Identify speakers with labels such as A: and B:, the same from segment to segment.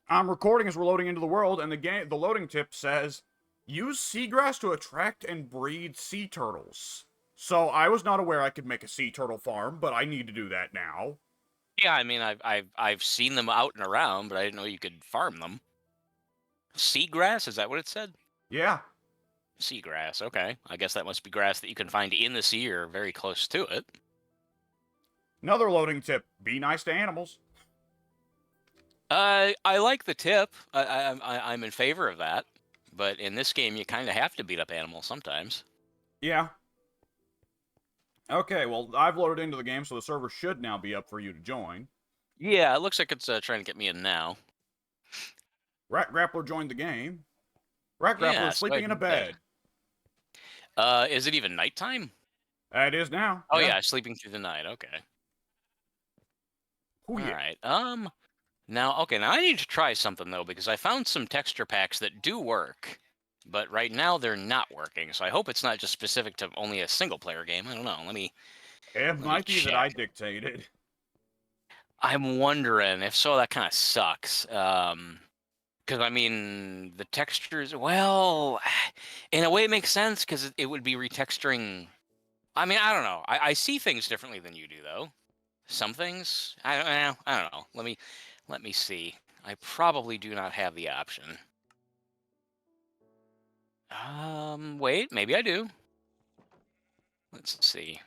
A: I'm recording as we're loading into the world, and the loading tip says, use seagrass to attract and breed sea turtles. So I was not aware I could make a sea turtle farm, but I need to do that now.
B: Yeah, I mean, I've seen them out and around, but I didn't know you could farm them. Seagrass, is that what it said?
A: Yeah.
B: Seagrass, okay. I guess that must be grass that you can find in the sea or very close to it.
A: Another loading tip, be nice to animals.
B: I like the tip. I'm in favor of that. But in this game, you kind of have to beat up animals sometimes.
A: Yeah. Okay, well, I've loaded into the game, so the server should now be up for you to join.
B: Yeah, it looks like it's trying to get me in now.
A: Rat Grappler joined the game. Rat Grappler
B: Yeah,
A: is
B: so I
A: sleeping in a
B: did that.
A: bed.
B: Is it even nighttime?
A: It is now.
B: Oh
A: Yeah.
B: yeah, sleeping through the night. Okay.
A: Oh
B: All
A: yeah.
B: right. Now I need to try something though because I found some texture packs that do work, but right now they're not working. So I hope it's not just specific to only a single player game. I don't know.
A: It
B: Let me
A: might be that I
B: check.
A: dictated.
B: I'm wondering if so. That kind of sucks. Because I mean the textures. Well, in a way it makes sense because it would be retexturing. I mean I don't know. I see things differently than you do though. Some things I don't know. Let me see. I probably do not have the option. Wait, maybe I do. Let's see.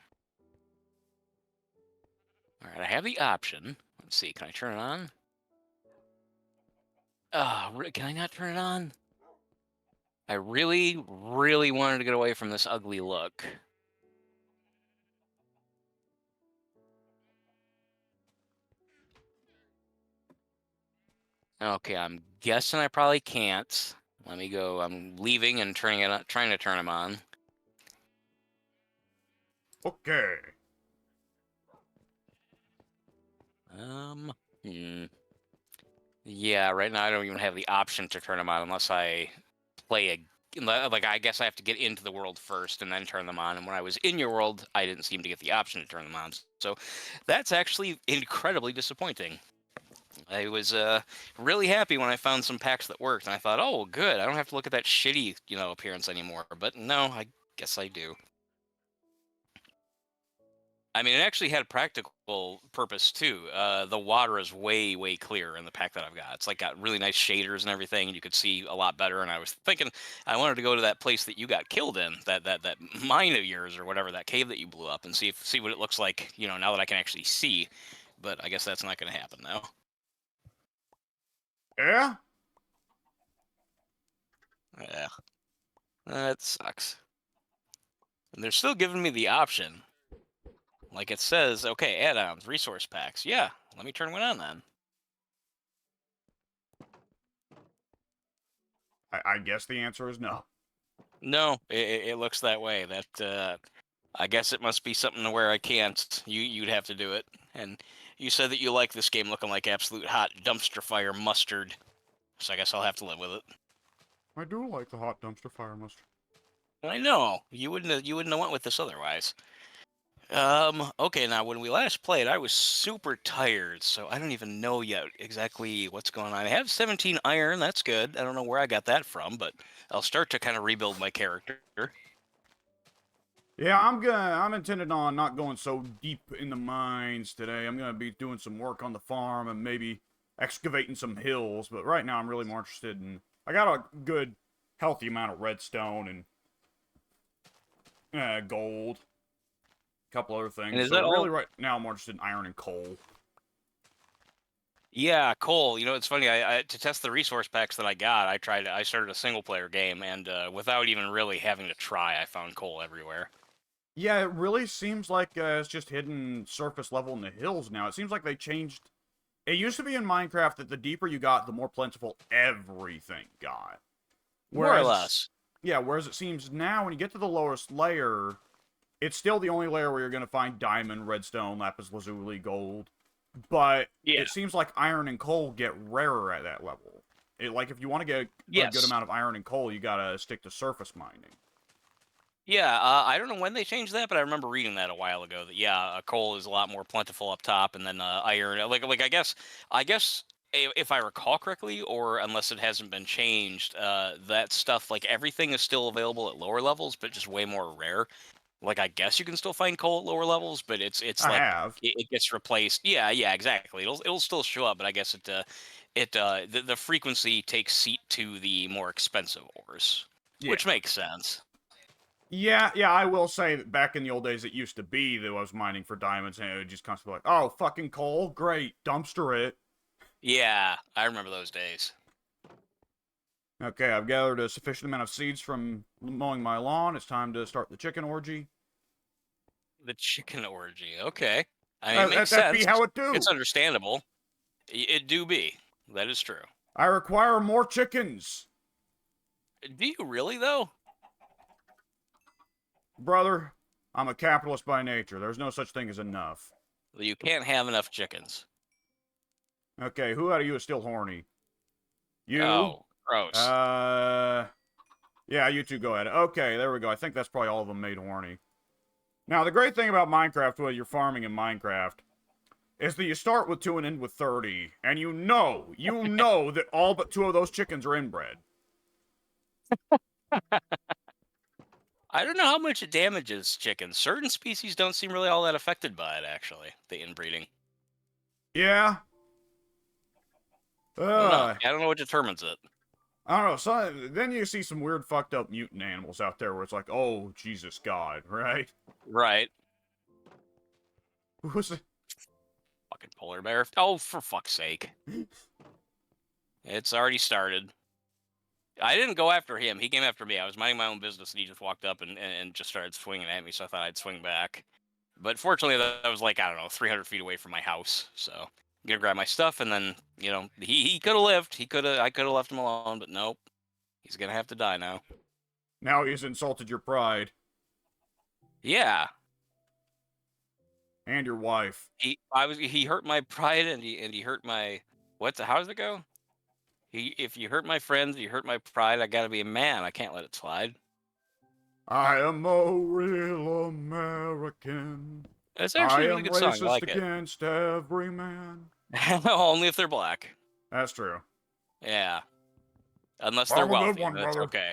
B: All right, I have the option. Let's see. Can I turn it on? Can I not turn it on? I really, really wanted to get away from this ugly look. Okay, I'm guessing I probably can't. Let me go. I'm leaving and turning it on, trying to turn them on.
A: Okay.
B: Um, hmm. Yeah, right now I don't even have the option to turn them on unless I play a like I guess I have to get into the world first and then turn them on. And when I was in your world, I didn't seem to get the option to turn them on. So that's actually incredibly disappointing. I was really happy when I found some packs that worked, and I thought, oh, good, I don't have to look at that shitty, appearance anymore. But no, I guess I do. I mean, it actually had practical purpose too. The water is way, way clearer in the pack that I've got. It's like got really nice shaders and everything, and you could see a lot better. And I was thinking I wanted to go to that place that you got killed in, that mine of yours or whatever, that cave that you blew up, and see what it looks like. Now that I can actually see. But I guess that's not going to happen now.
A: Yeah?
B: Yeah, that sucks. And they're still giving me the option. Like it says, okay, add-ons, resource packs. Yeah, let me turn one on then.
A: I guess the answer is no.
B: No, it looks that way. That I guess it must be something to where I can't. You'd have to do it. And you said that you like this game looking like absolute hot dumpster fire mustard. So I guess I'll have to live with it.
A: I do like the hot dumpster fire mustard.
B: I know you wouldn't have went with this otherwise. Okay, now when we last played, I was super tired, so I don't even know yet exactly what's going on. I have 17 iron, that's good. I don't know where I got that from, but I'll start to kind of rebuild my character.
A: Yeah, I'm intended on not going so deep in the mines today. I'm gonna be doing some work on the farm and maybe excavating some hills, but right now I'm really more interested in I got a good healthy amount of redstone and gold, a couple other
B: And
A: things.
B: is
A: So
B: that
A: really
B: all?
A: right now I'm more interested in iron and coal.
B: Yeah, coal. It's funny. I to test the resource packs that I got, I started a single player game, and without even really having to try, I found coal everywhere.
A: Yeah, it really seems like it's just hidden surface level in the hills now. It seems like they changed. It used to be in Minecraft that the deeper you got, the more plentiful everything got.
B: More or
A: Whereas,
B: less.
A: yeah, whereas it seems now when you get to the lowest layer, it's still the only layer where you're going to find diamond, redstone, lapis lazuli, gold. But
B: Yeah.
A: it seems like iron and coal get rarer at that level. Like if you want to get a good
B: Yes.
A: amount of iron and coal, you gotta stick to surface mining.
B: Yeah, I don't know when they changed that, but I remember reading that a while ago. That yeah, coal is a lot more plentiful up top, and then iron. Like I guess if I recall correctly, or unless it hasn't been changed, that stuff, like everything is still available at lower levels, but just way more rare. Like I guess you can still find coal at lower levels, but it's
A: I
B: like
A: have.
B: it gets replaced. Yeah, yeah, exactly. It'll still show up, but I guess the frequency takes seat to the more expensive ores,
A: Yeah.
B: which makes sense.
A: Yeah, yeah, I will say that back in the old days, it used to be that I was mining for diamonds, and it would just constantly like, oh, fucking coal, great, dumpster it.
B: Yeah, I remember those days.
A: Okay, I've gathered a sufficient amount of seeds from mowing my lawn. It's time to start the chicken orgy.
B: The chicken orgy. Okay, I mean, it makes
A: That be
B: sense.
A: how it
B: It's
A: do.
B: understandable. It do be. That is true.
A: I require more chickens.
B: Do you really though?
A: Brother, I'm a capitalist by nature. There's no such thing as enough.
B: You can't have enough chickens.
A: Okay, who out of you is still horny? You?
B: Oh, gross.
A: Yeah, you two go ahead. Okay, there we go. I think that's probably all of them made horny. Now, the great thing about Minecraft, while you're farming in Minecraft, is that you start with 2 and end with 30, and you know that all but 2 of those chickens are inbred.
B: I don't know how much it damages chickens. Certain species don't seem really all that affected by it, actually, the inbreeding.
A: Yeah?
B: I don't know.
A: Uh,
B: I don't know what determines it.
A: I don't know. So, then you see some weird fucked up mutant animals out there where it's like, oh, Jesus God, right?
B: Right.
A: Who's it?
B: Fucking polar bear. Oh, for fuck's sake. It's already started. I didn't go after him. He came after me. I was minding my own business, and he just walked up and just started swinging at me, so I thought I'd swing back. But fortunately, that was like, I don't know, 300 feet away from my house. So I'm going to grab my stuff, and then, he could have lived. I could have left him alone, but nope. He's going to have to die now.
A: Now he's insulted your pride
B: Yeah.
A: and your wife.
B: He hurt my pride, and he hurt my, how does it go? If you hurt my friends, you hurt my pride, I gotta be a man. I can't let it slide.
A: I am a real American.
B: It's
A: I
B: actually a really
A: am
B: good song. I
A: racist
B: like it.
A: against every man.
B: Only if they're black.
A: That's true.
B: Yeah. Unless they're
A: I'm a good
B: wealthy,
A: one,
B: then that's
A: brother.
B: okay.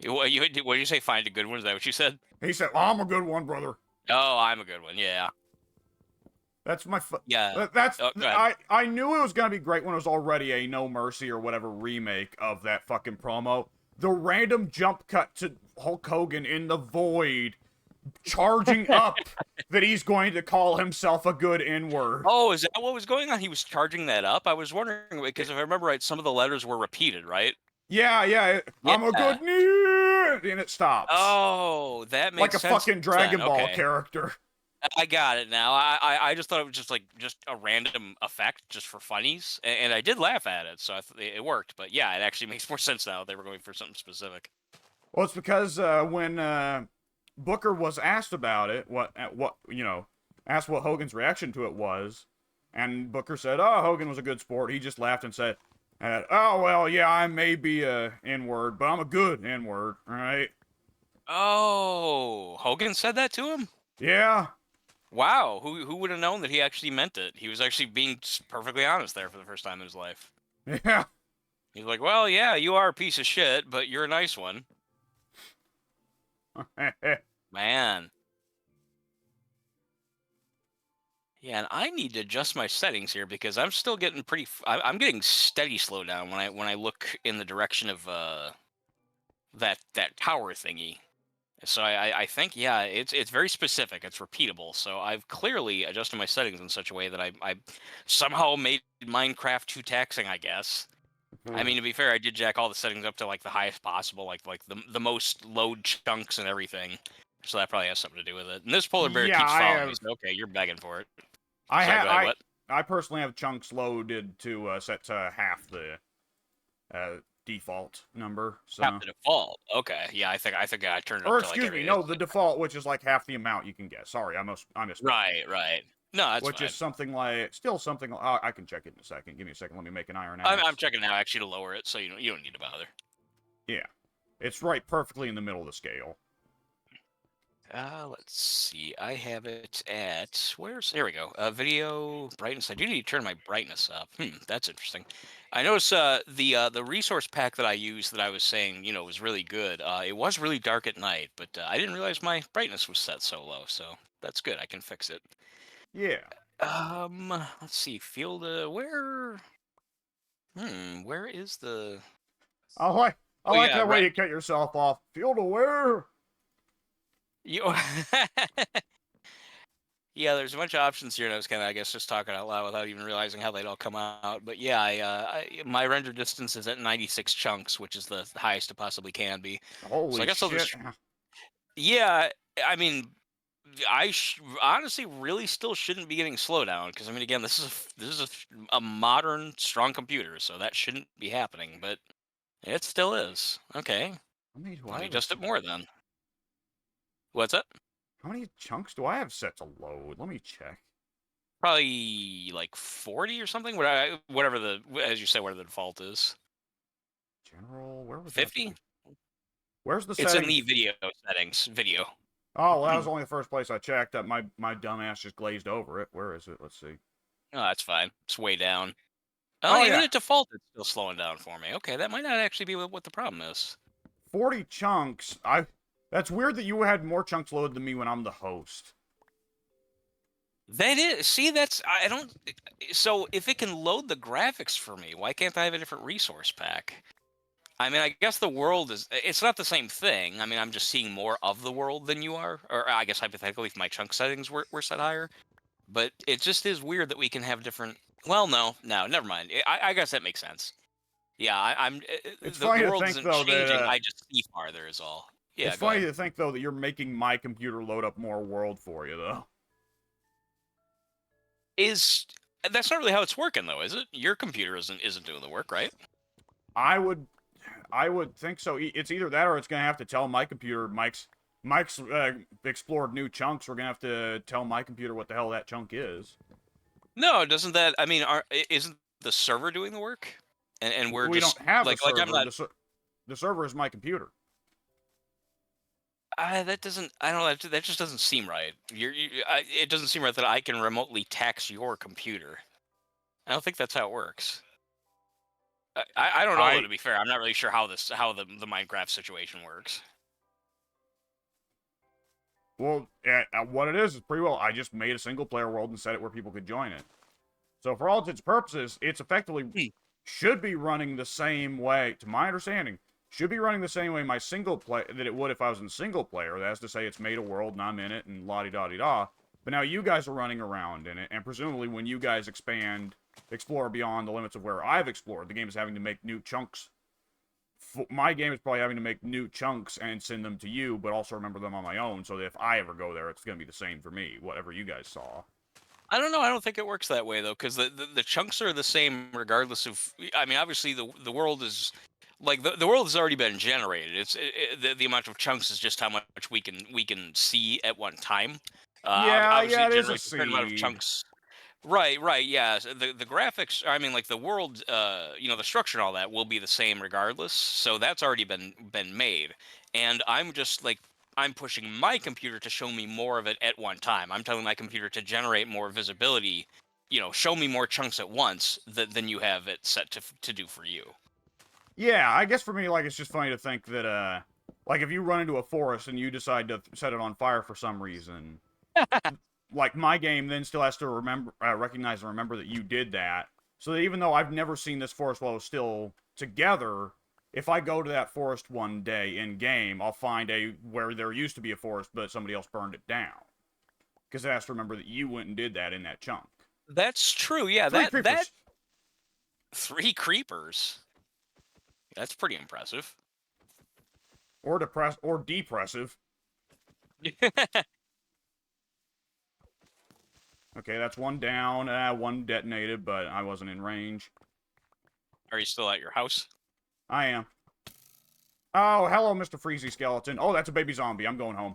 B: What did you say? Find a good one? Is that what you said?
A: He said, I'm a good one, brother.
B: Oh, I'm a good one. Yeah.
A: That's my.
B: Yeah.
A: That's.
B: Oh, go ahead.
A: I knew it was gonna be great when it was already a No Mercy or whatever remake of that fucking promo. The random jump cut to Hulk Hogan in the void, charging up that he's going to call himself a good N-word.
B: Oh, is that what was going on? He was charging that up? I was wondering, because if I remember right, some of the letters were repeated, right?
A: Yeah. I'm a
B: Yeah.
A: good nerd, and it stops.
B: Oh, that makes
A: like a
B: sense
A: fucking Dragon
B: then.
A: Ball
B: Okay.
A: character.
B: I got it now. I just thought it was just a random effect, just for funnies, and I did laugh at it, so it worked. But yeah, it actually makes more sense now. They were going for something specific.
A: Well, it's because when Booker was asked about it, asked what Hogan's reaction to it was, and Booker said, "Oh, Hogan was a good sport." He just laughed and said, "Oh well, yeah, I may be a N-word, but I'm a good N-word, right?"
B: Oh, Hogan said that to him?
A: Yeah.
B: Wow, who would have known that he actually meant it? He was actually being perfectly honest there for the first time in his life.
A: Yeah.
B: He's like, well, yeah, you are a piece of shit, but you're a nice one. Man. Yeah, and I need to adjust my settings here because I'm still getting I'm getting steady slowdown when I look in the direction of that tower thingy. So I think, yeah, it's very specific. It's repeatable. So I've clearly adjusted my settings in such a way that I somehow made Minecraft too taxing, I guess. I mean, to be fair, I did jack all the settings up to like the highest possible, like the most load chunks and everything. So that probably has something to do with it. And this polar bear
A: Yeah,
B: keeps
A: I
B: following me.
A: have-
B: So okay, you're begging for it.
A: I
B: Sorry,
A: have.
B: go ahead, what?
A: I personally have chunks loaded to set to half the default number. So.
B: Half the default. Okay, yeah, I think I turned it
A: Or
B: up to like
A: excuse me, no, the default, which is like half the amount you can get. Sorry, I missed.
B: Right. No, that's
A: which
B: fine.
A: is something like, still something. I can check it in a second. Give me a second. Let me make an iron
B: I'm
A: axe.
B: checking now actually to lower it, so you don't need to bother.
A: Yeah, it's right perfectly in the middle of the scale.
B: Let's see. I have it at there we go. Video brightness. I do need to turn my brightness up. That's interesting. I notice the resource pack that I used that I was saying, was really good. It was really dark at night, but I didn't realize my brightness was set so low, so that's good. I can fix it.
A: Yeah.
B: Let's see. Field where is the
A: I
B: Oh
A: like
B: yeah,
A: that way
B: right.
A: you cut yourself off. Field aware.
B: You Yeah, there's a bunch of options here, and I was kind of, I guess, just talking out loud without even realizing how they'd all come out. But yeah, my render distance is at 96 chunks, which is the highest it possibly can be. So I
A: Holy
B: guess I'll
A: shit.
B: just, yeah, I mean, honestly really still shouldn't be getting slowdown because I mean, again, this is a modern, strong computer, so that shouldn't be happening, but it still is. Okay,
A: How many do
B: let
A: I
B: me
A: have?
B: adjust it more then. What's up?
A: How many chunks do I have set to load? Let me check.
B: Probably like 40 or something. Whatever as you said, whatever the default is.
A: General, where would that
B: 50?
A: be? Where's the
B: It's in
A: settings?
B: the video settings. Video.
A: Oh, well, that
B: Oh,
A: was only the first place I checked. That my dumbass just glazed over it. Where is it? Let's see.
B: that's fine. It's way down. Oh,
A: Oh
B: even
A: yeah,
B: at default, it's still slowing down for me. Okay, that might not actually be what the problem is.
A: 40 chunks. That's weird that you had more chunks loaded than me when I'm the host.
B: That is, see, I don't. So if it can load the graphics for me, why can't I have a different resource pack? I mean, I guess the world it's not the same thing. I mean, I'm just seeing more of the world than you are. Or I guess hypothetically, if my chunk settings were set higher. But it just is weird that we can have different. Well, no, never mind. I guess that makes sense. Yeah, I'm.
A: It's
B: The
A: funny to
B: world
A: think
B: isn't
A: though
B: changing.
A: that
B: I just see farther is all.
A: it's
B: Yeah, go
A: funny
B: ahead.
A: to think though that you're making my computer load up more world for you though.
B: Is That's not really how it's working though, is it? Your computer isn't doing the work, right?
A: I would I would think so. It's either that or it's gonna have to tell my computer Mike's explored new chunks. We're gonna have to tell my computer what the hell that chunk is.
B: No, doesn't that? I mean, isn't the server doing the work? And we're
A: We
B: just
A: don't have a
B: like I'm
A: server.
B: not.
A: The server is my computer.
B: That doesn't. I don't know. That just doesn't seem right. It doesn't seem right that I can remotely tax your computer. I don't think that's how it works. I don't know though.
A: I
B: To be fair, I'm not really sure how the Minecraft situation works.
A: well, what it is pretty well. I just made a single player world and set it where people could join it. So for all intents and purposes, it's effectively
B: Hmm.
A: should be running the same way, to my understanding. Should be running the same way my single play that it would if I was in single player. That's to say, it's made a world and I'm in it and la di da di da. But now you guys are running around in it, and presumably when you guys explore beyond the limits of where I've explored, the game is having to make new chunks. My game is probably having to make new chunks and send them to you, but also remember them on my own, so that if I ever go there, it's going to be the same for me, whatever you guys saw.
B: I don't know. I don't think it works that way though, because the chunks are the same regardless of. I mean, obviously the world is like the world has already been generated. The amount of chunks is just how much we can see at one time.
A: Yeah,
B: Obviously,
A: yeah,
B: it
A: it is a
B: generates a certain amount of
A: seed.
B: chunks. Right. Yeah. The graphics. I mean, like the world. The structure and all that will be the same regardless. So that's already been made, and I'm just like I'm pushing my computer to show me more of it at one time. I'm telling my computer to generate more visibility, show me more chunks at once than you have it set to do for you.
A: Yeah, I guess for me, like, it's just funny to think that, like, if you run into a forest and you decide to set it on fire for some reason, like, my game then still has to recognize and remember that you did that. So that even though I've never seen this forest while it's still together, if I go to that forest one day in game, I'll find where there used to be a forest, but somebody else burned it down. Because it has to remember that you went and did that in that chunk.
B: That's true. Yeah,
A: Three
B: that
A: creepers.
B: 3 creepers. That's pretty impressive.
A: Or depressive. Okay, that's one down. One detonated, but I wasn't in range.
B: Are you still at your house?
A: I am. Oh, hello, Mr. Freezy Skeleton. Oh, that's a baby zombie. I'm going home.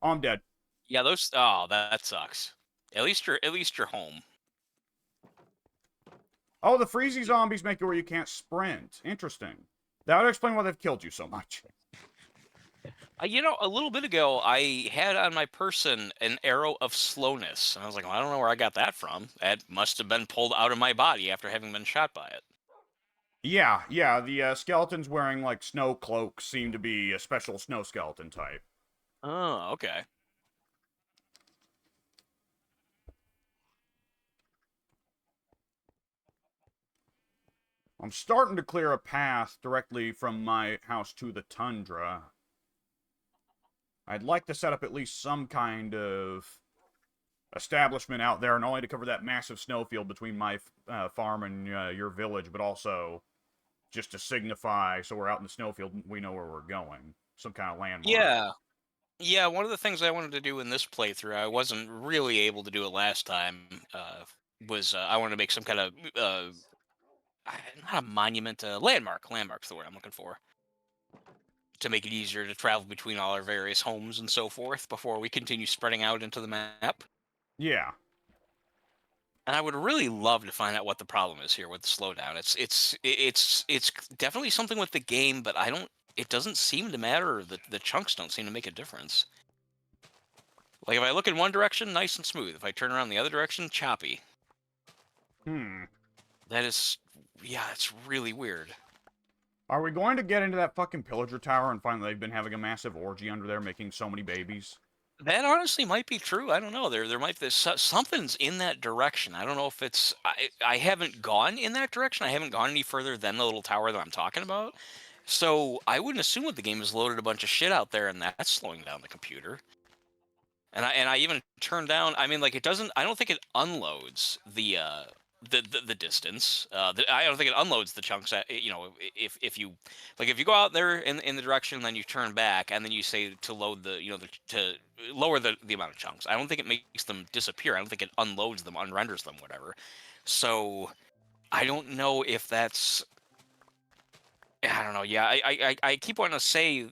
A: Oh, I'm dead.
B: Yeah, those. Oh, that sucks. At least you're home.
A: Oh, the Freezy zombies make it where you can't sprint. Interesting. That would explain why they've killed you so much.
B: A little bit ago, I had on my person an arrow of slowness, and I was like, well, I don't know where I got that from. That must have been pulled out of my body after having been shot by it.
A: Yeah, yeah, the skeletons wearing like snow cloaks seem to be a special snow skeleton type.
B: Oh, okay.
A: I'm starting to clear a path directly from my house to the tundra. I'd like to set up at least some kind of establishment out there, not only to cover that massive snowfield between my farm and your village, but also just to signify so we're out in the snowfield, we know where we're going. Some kind of landmark.
B: Yeah. Yeah, one of the things I wanted to do in this playthrough, I wasn't really able to do it last time, was I wanted to make some kind of, not a monument, landmark. Landmark's the word I'm looking for. To make it easier to travel between all our various homes and so forth before we continue spreading out into the map.
A: Yeah.
B: And I would really love to find out what the problem is here with the slowdown. It's definitely something with the game, but I don't. It doesn't seem to matter. The chunks don't seem to make a difference. Like if I look in one direction, nice and smooth. If I turn around the other direction, choppy.
A: Hmm.
B: That is, yeah, it's really weird.
A: Are we going to get into that fucking pillager tower and find that they've been having a massive orgy under there, making so many babies?
B: That honestly might be true. I don't know. There might be something's in that direction. I don't know if it's. I haven't gone in that direction. I haven't gone any further than the little tower that I'm talking about. So I wouldn't assume that the game has loaded a bunch of shit out there and that's slowing down the computer. And I even turned down. I mean, like it doesn't. I don't think it unloads the distance. I don't think it unloads the chunks. If you if you go out there in the direction, then you turn back, and then you say to load to lower the amount of chunks. I don't think it makes them disappear. I don't think it unloads them, unrenders them, whatever. So I don't know if that's. I don't know. Yeah, I keep wanting to say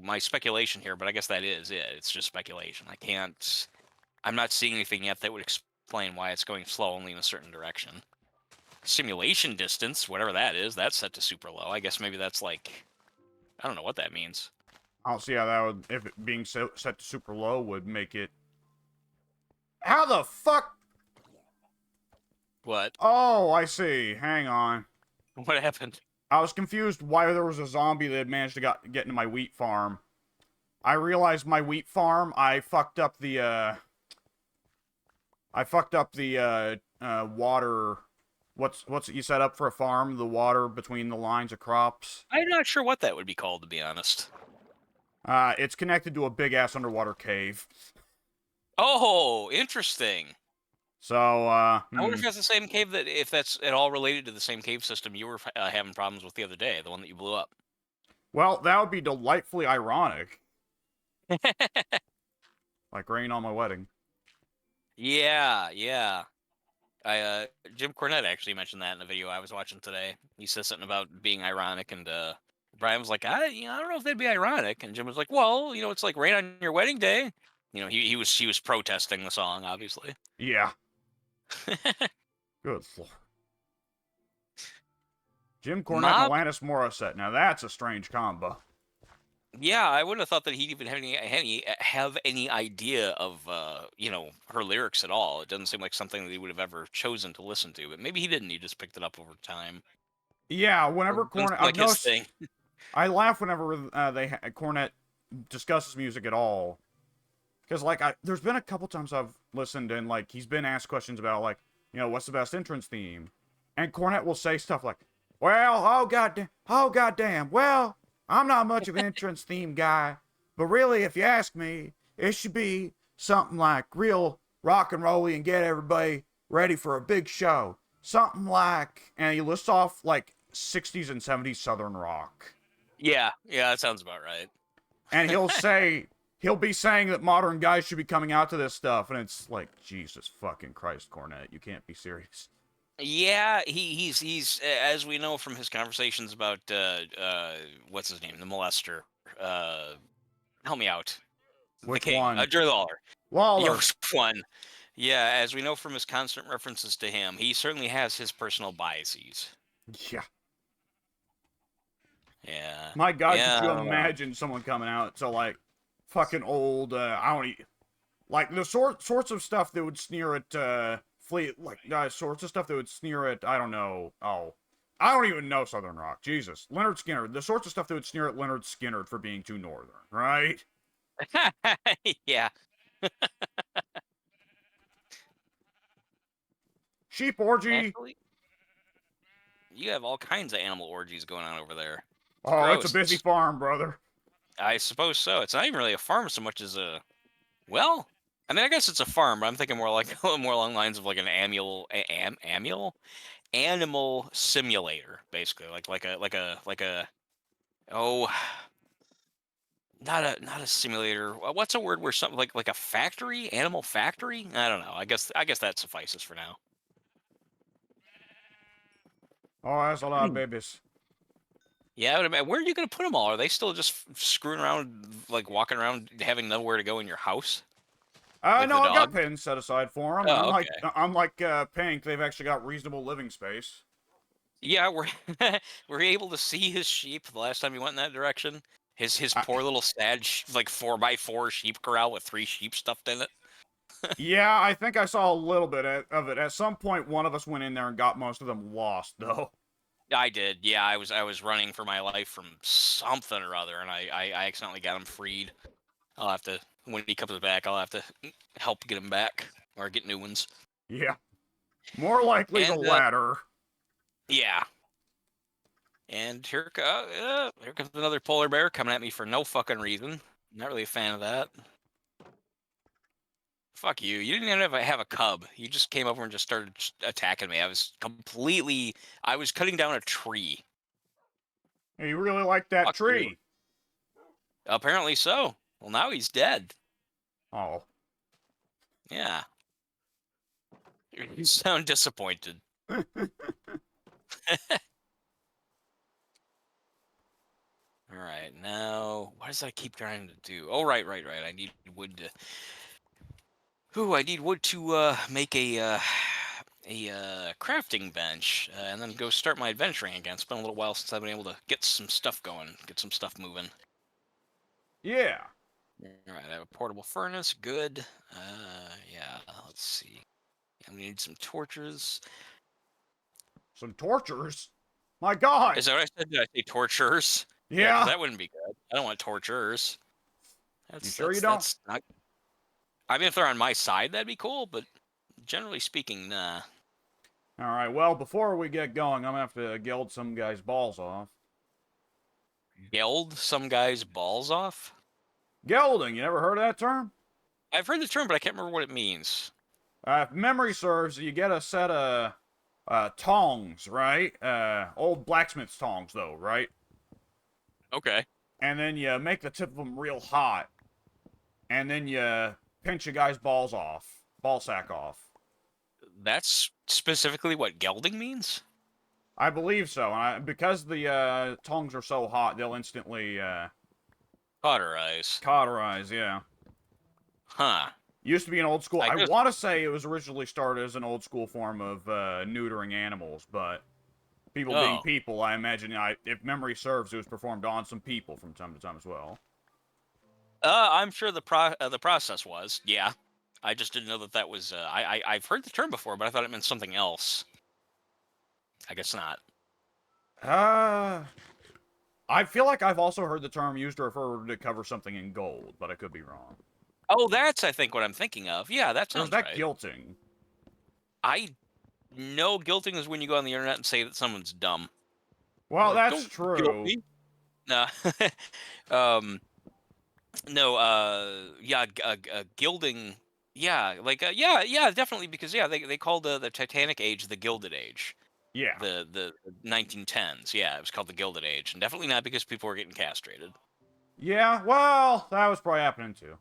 B: my speculation here, but I guess that is it. It's just speculation. I can't. I'm not seeing anything yet that would explain why it's going slow only in a certain direction. Simulation distance, whatever that is, that's set to super low. I guess maybe that's like, I don't know what that means.
A: I don't see how that would, if it being set to super low would make it. How the fuck?
B: What?
A: Oh, I see. Hang on.
B: What happened?
A: I was confused why there was a zombie that had managed to get into my wheat farm. I realized my wheat farm, I fucked up the water. What's you set up for a farm? The water between the lines of crops.
B: I'm not sure what that would be called, to be honest.
A: It's connected to a big ass underwater cave.
B: Oh, interesting.
A: So,
B: I wonder if that's the same cave if that's at all related to the same cave system you were having problems with the other day, the one that you blew up.
A: well, that would be delightfully ironic. Like rain on my wedding.
B: Yeah, yeah. Jim Cornette actually mentioned that in a video I was watching today. He says something about being ironic, and Brian was like, I don't know if that'd be ironic, and Jim was like, well, it's like rain on your wedding day. He was protesting the song, obviously.
A: Yeah. Good lord. Jim Cornette and Alanis Morissette. Now that's a strange combo.
B: Yeah, I wouldn't have thought that he'd even have any idea of her lyrics at all. It doesn't seem like something that he would have ever chosen to listen to, but maybe he didn't. He just picked it up over time.
A: Yeah, whenever Cornette,
B: like his thing.
A: I laugh whenever Cornette discusses music at all, because there's been a couple times I've listened and like he's been asked questions about like what's the best entrance theme, and Cornette will say stuff like, "Well, oh goddamn, well." I'm not much of an entrance theme guy, but really, if you ask me, it should be something like real rock and rolly and get everybody ready for a big show. Something like, and he lists off like 60s and 70s Southern rock.
B: Yeah, that sounds about right.
A: And he'll be saying that modern guys should be coming out to this stuff, and it's like, Jesus fucking Christ, Cornette, you can't be serious.
B: Yeah, he's as we know from his conversations about what's his name, the molester. Help me out.
A: Which
B: the king,
A: one?
B: Jerry Lawler.
A: Lawler.
B: One. Yeah, as we know from his constant references to him, he certainly has his personal biases.
A: Yeah.
B: Yeah.
A: My God,
B: yeah,
A: could you imagine someone coming out? So like, fucking old, I don't like the sorts of stuff that would sneer at, Fleet, like, sorts of stuff that would sneer at, I don't know, oh, I don't even know Southern Rock, Jesus. Leonard Skinner, the sorts of stuff that would sneer at Leonard Skinner for being too northern, right?
B: Yeah.
A: Sheep orgy.
B: Actually, you have all kinds of animal orgies going on over there. It's
A: Oh, it's a
B: gross.
A: busy farm, brother.
B: I suppose so. It's not even really a farm so much as a, well, I mean, I guess it's a farm, but I'm thinking more like more along the lines of like an animal simulator, basically, like a oh, not a simulator. What's a word where something like a factory, animal factory? I don't know. I guess that suffices for now.
A: Oh, that's a lot of babies.
B: Yeah, but where are you gonna put them all? Are they still just screwing around, like walking around, having nowhere to go in your house, like
A: No,
B: the
A: I've got
B: dog?
A: pins set aside for them.
B: Oh, okay.
A: Unlike Pink, they've actually got reasonable living space.
B: Yeah, we're we're able to see his sheep the last time he went in that direction. His
A: I,
B: poor little sad like 4x4 sheep corral with 3 sheep stuffed in it.
A: yeah, I think I saw a little bit of it. At some point, one of us went in there and got most of them lost, though.
B: I did. Yeah, I was running for my life from something or other, and I accidentally got him freed. I'll have to, when he comes back, I'll have to help get him back or get new ones.
A: Yeah, more likely the
B: And
A: latter.
B: yeah. And here comes another polar bear coming at me for no fucking reason. Not really a fan of that. Fuck you. You didn't even have a cub. You just came over and just started attacking me. I was cutting down a tree.
A: Hey, you really like that
B: Fuck you.
A: tree?
B: Apparently so. Well, now he's dead.
A: Oh.
B: Yeah. You sound disappointed. All right, now what does that keep trying to do? Oh, right. I need wood to. Ooh, I need wood to make a crafting bench, and then go start my adventuring again. It's been a little while since I've been able to get some stuff going, get some stuff moving.
A: Yeah.
B: All right, I have a portable furnace. Good. Yeah. Let's see. I'm gonna need some torches.
A: Some tortures? My god!
B: Is that what I said? Did I say tortures? Yeah, because
A: Yeah.
B: that wouldn't be good. I don't want tortures.
A: You sure you don't?
B: That's not. I mean, if they're on my side, that'd be cool. But generally speaking, nah.
A: Alright, well, before we get going, I'm gonna have to geld some guy's balls off.
B: Geld some guy's balls off.
A: Gelding, you never heard of that term?
B: I've heard the term, but I can't remember what it means.
A: If memory serves, you get a set of tongs, right? Old blacksmith's tongs, though, right?
B: Okay.
A: And then you make the tip of them real hot, and then you pinch a guy's balls off, ball sack off.
B: That's specifically what gelding means?
A: I believe so. Because the tongs are so hot, they'll instantly
B: Cauterize.
A: cauterize. Yeah.
B: Huh.
A: Used to be an old school.
B: I
A: I
B: guess.
A: want to say it was originally started as an old school form of neutering animals, but people being
B: Oh.
A: people, I imagine, if memory serves, it was performed on some people from time to time as well.
B: I'm sure the process was. Yeah. I just didn't know that was. I've heard the term before, but I thought it meant something else. I guess not.
A: I feel like I've also heard the term used to refer to cover something in gold, but I could be wrong.
B: Oh, that's I think what I'm thinking of. Yeah, that
A: Or is
B: sounds
A: that
B: right.
A: guilting?
B: I know guilting is when you go on the internet and say that someone's dumb.
A: Well,
B: Like,
A: that's
B: don't guilt
A: true.
B: me. No. um. No. Yeah. Gilding. Yeah. Like. Yeah. Yeah. Definitely because yeah, they called the Titanic Age the Gilded Age.
A: Yeah.
B: The 1910s. Yeah, it was called the Gilded Age, and definitely not because people were getting castrated.
A: Yeah, well, that was probably happening too.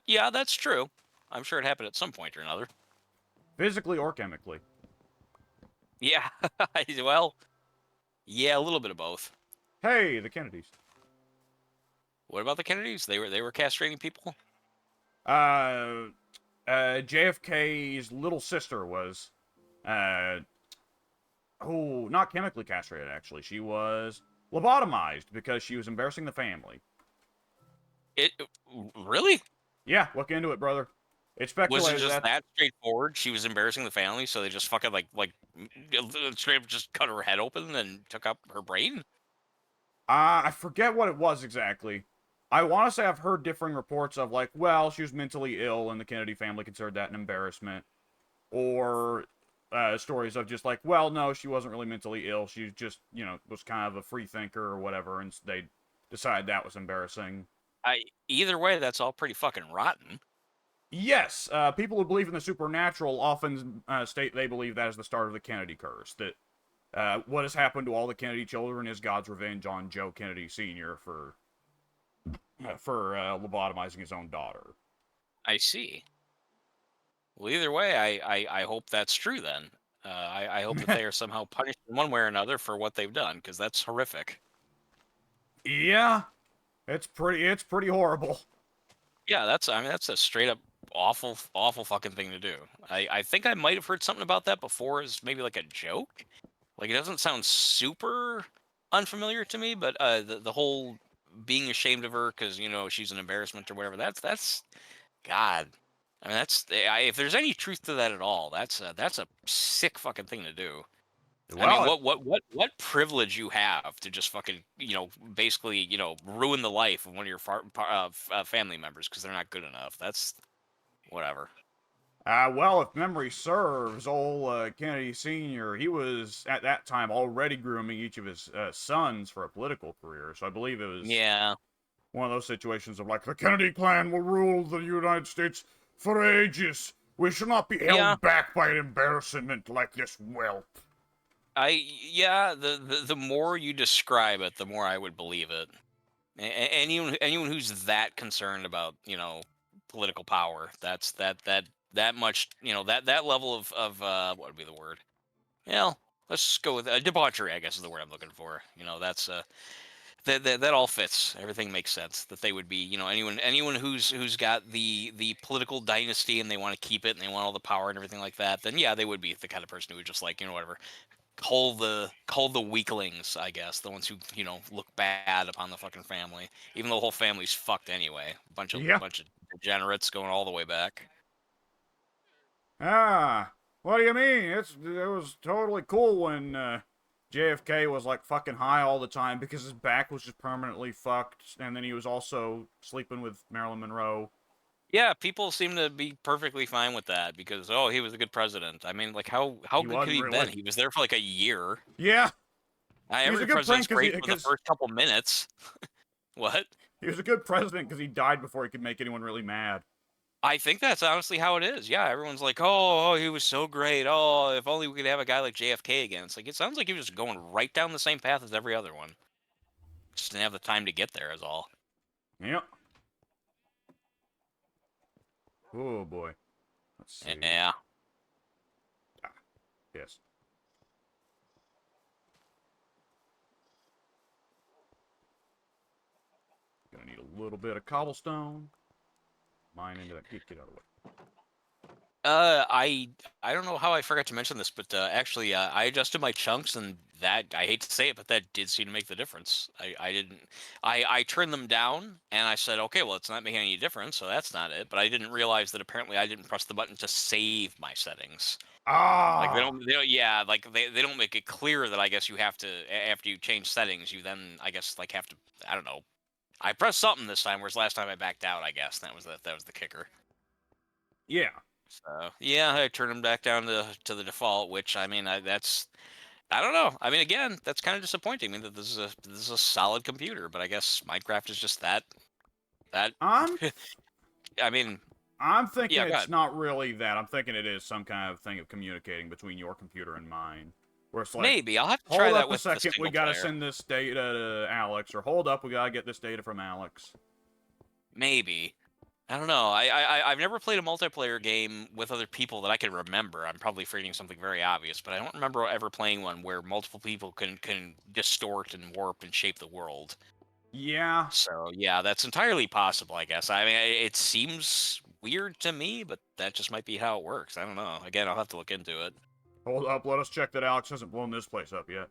B: Yeah, that's true. I'm sure it happened at some point or another.
A: Physically or chemically.
B: Yeah. Well. Yeah, a little bit of both.
A: Hey, the Kennedys.
B: What about the Kennedys? They were castrating people.
A: JFK's little sister was, uh, oh, not chemically castrated, actually. She was lobotomized because she was embarrassing the family.
B: It really
A: Yeah, look into it, brother. It's
B: was it
A: speculated
B: just
A: that
B: that straightforward? She was embarrassing the family, so they just fucking straight up just cut her head open and took up her brain.
A: I forget what it was exactly. I want to say I've heard differing reports of like, well, she was mentally ill, and the Kennedy family considered that an embarrassment, or stories of just like, well, no, she wasn't really mentally ill. She just, was kind of a free thinker or whatever, and they decided that was embarrassing.
B: Either way, that's all pretty fucking rotten.
A: Yes, people who believe in the supernatural often state they believe that is the start of the Kennedy curse. That what has happened to all the Kennedy children is God's revenge on Joe Kennedy Sr. for lobotomizing his own daughter.
B: I see. Well, either way, I hope that's true then. I hope that they are somehow punished in one way or another for what they've done, because that's horrific.
A: Yeah, it's pretty horrible.
B: Yeah, I mean, that's a straight up awful fucking thing to do. I think I might have heard something about that before as maybe like a joke. Like, it doesn't sound super unfamiliar to me, but the whole being ashamed of her because, she's an embarrassment or whatever, that's God. I mean, if there's any truth to that at all, that's a sick fucking thing to do. I mean,
A: Well,
B: what privilege you have to just fucking, basically, ruin the life of one of your family members because they're not good enough. That's whatever.
A: if memory serves, old Kennedy Sr., he was at that time already grooming each of his sons for a political career. So I believe it was
B: Yeah,
A: one of those situations of like, the Kennedy clan will rule the United States for ages. We shall not be
B: yeah.
A: held back by an embarrassment like this whelp.
B: Yeah. The more you describe it, the more I would believe it. Anyone who's that concerned about political power, that much that level of what would be the word? Well, let's just go with debauchery. I guess is the word I'm looking for. That's that all fits. Everything makes sense. That they would be, anyone who's got the political dynasty and they want to keep it and they want all the power and everything like that. Then yeah, they would be the kind of person who would just like whatever, call the weaklings, I guess, the ones who look bad upon the fucking family, even though the whole family's fucked anyway. Bunch of
A: Yeah.
B: bunch of degenerates going all the way back.
A: Ah, what do you mean? It was totally cool when JFK was like fucking high all the time because his back was just permanently fucked, and then he was also sleeping with Marilyn Monroe.
B: Yeah, people seem to be perfectly fine with that because he was a good president. I mean, like how
A: He
B: good could
A: wasn't
B: he have been?
A: really.
B: He was there for like a year.
A: Yeah, he was a
B: Every
A: good
B: president's
A: prank because
B: great for the first couple minutes. What?
A: he was a good president because he died before he could make anyone really mad.
B: I think that's honestly how it is. Yeah, everyone's like, "Oh, he was so great. Oh, if only we could have a guy like JFK again." It's like it sounds like he was going right down the same path as every other one. Just didn't have the time to get there, is all.
A: Yep. Oh boy. Let's see.
B: Yeah.
A: Yes. Gonna need a little bit of cobblestone. Mine into that. Get out of the way.
B: I don't know how I forgot to mention this, but actually, I adjusted my chunks, and that I hate to say it, but that did seem to make the difference. I didn't. I turned them down, and I said, okay, well, it's not making any difference, so that's not it. But I didn't realize that apparently I didn't press the button to save my settings. Like
A: Ah.
B: yeah, like they don't make it clear that I guess you have to after you change settings, you then I guess like have to I don't know. I pressed something this time, whereas last time I backed out. I guess that was the kicker.
A: Yeah.
B: So yeah, I turned them back down to the default, which I mean that's I don't know. I mean again, that's kind of disappointing. I mean that this is a solid computer, but I guess Minecraft is just that.
A: I'm
B: I mean
A: I'm thinking
B: yeah, go
A: it's
B: ahead.
A: not really that. I'm thinking it is some kind of thing of communicating between your computer and mine. Where it's like,
B: Maybe I'll have to try
A: hold
B: that
A: up a
B: with the
A: second, we
B: single
A: gotta
B: player.
A: send this data to Alex, or hold up, we gotta get this data from Alex.
B: Maybe. I don't know. I've never played a multiplayer game with other people that I can remember. I'm probably forgetting something very obvious, but I don't remember ever playing one where multiple people can distort and warp and shape the world.
A: Yeah.
B: So yeah, that's entirely possible, I guess. I mean, it seems weird to me, but that just might be how it works. I don't know. Again, I'll have to look into it.
A: Hold up, let us check that Alex hasn't blown this place up yet.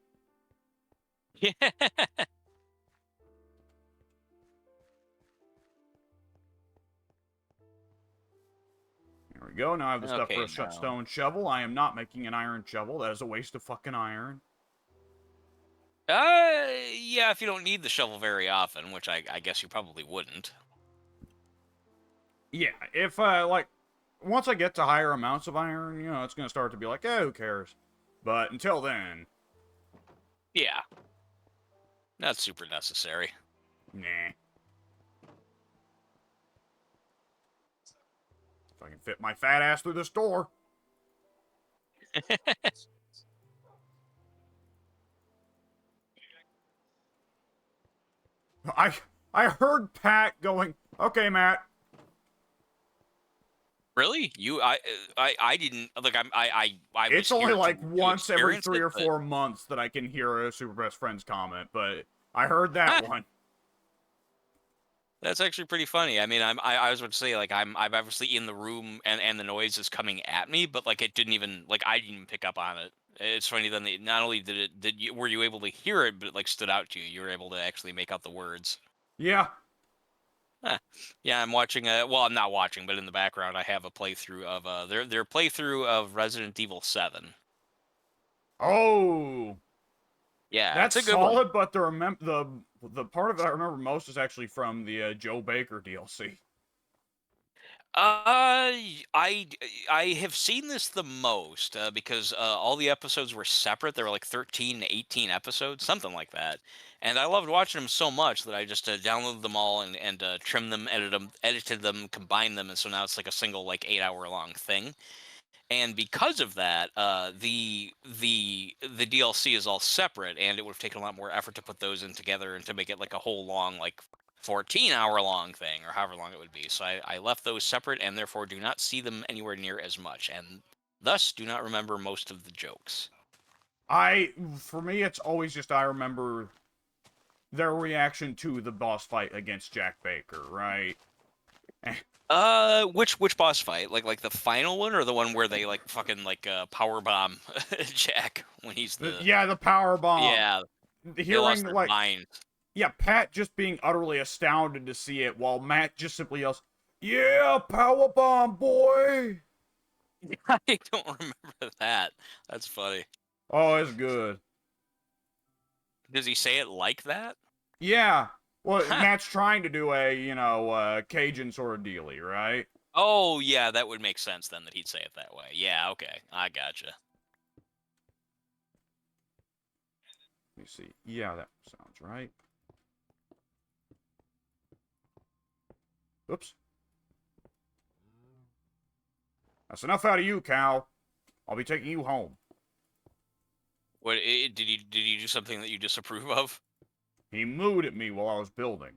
B: Yeah.
A: There we go. Now I have the stuff for
B: Okay,
A: a shut
B: now.
A: stone shovel. I am not making an iron shovel. That is a waste of fucking iron.
B: Yeah, if you don't need the shovel very often, which I guess you probably wouldn't.
A: Yeah, if, like, once I get to higher amounts of iron, you know, it's gonna start to be like, eh, who cares? But until then,
B: Yeah. Not super necessary.
A: nah. If I can fit my fat ass through this door. I heard Pat going, okay, Matt.
B: Really? I didn't like I was
A: It's only
B: here
A: like
B: to
A: once every
B: experience
A: 3
B: it,
A: or
B: but
A: 4 months that I can hear a Super Best Friends comment, but I heard that one.
B: that's actually pretty funny. I mean, I was about to say like I'm obviously in the room and the noise is coming at me, but like it didn't even like I didn't even pick up on it. It's funny then not only were you able to hear it, but it like stood out to you. You were able to actually make out the words.
A: Yeah.
B: Huh. Yeah, I'm watching well, I'm not watching, but in the background I have a playthrough of their playthrough of Resident Evil 7.
A: Oh,
B: Yeah, it's
A: that's
B: a good one.
A: solid, but the part of it I remember most is actually from the Joe Baker DLC.
B: I have seen this the most because all the episodes were separate. There were like 13, 18 episodes, something like that. And I loved watching them so much that I just downloaded them all and trimmed them, edited them, combined them, and so now it's like a single like 8 hour long thing. And because of that, the DLC is all separate, and it would have taken a lot more effort to put those in together and to make it like a whole long, like 14-hour long thing, or however long it would be. So I left those separate, and therefore do not see them anywhere near as much, and thus do not remember most of the jokes.
A: For me, it's always just I remember their reaction to the boss fight against Jack Baker, right?
B: Which boss fight? Like the final one, or the one where they like fucking like power bomb Jack when he's the
A: Yeah, the power bomb.
B: yeah they
A: Hearing
B: lost their
A: like,
B: mind.
A: yeah, Pat just being utterly astounded to see it, while Matt just simply yells, "Yeah, power bomb, boy!"
B: I don't remember that. That's funny.
A: Oh, it's good.
B: Does he say it like that?
A: Yeah. Well, Matt's trying to do a, you know, Cajun sort of dealy, right?
B: Oh, yeah, that would make sense then that he'd say it that way. Yeah, okay. I gotcha.
A: Let me see. Yeah, that sounds right. Oops. That's enough out of you, Cal. I'll be taking you home.
B: What did he do something that you disapprove of?
A: He mooed at me while I was building.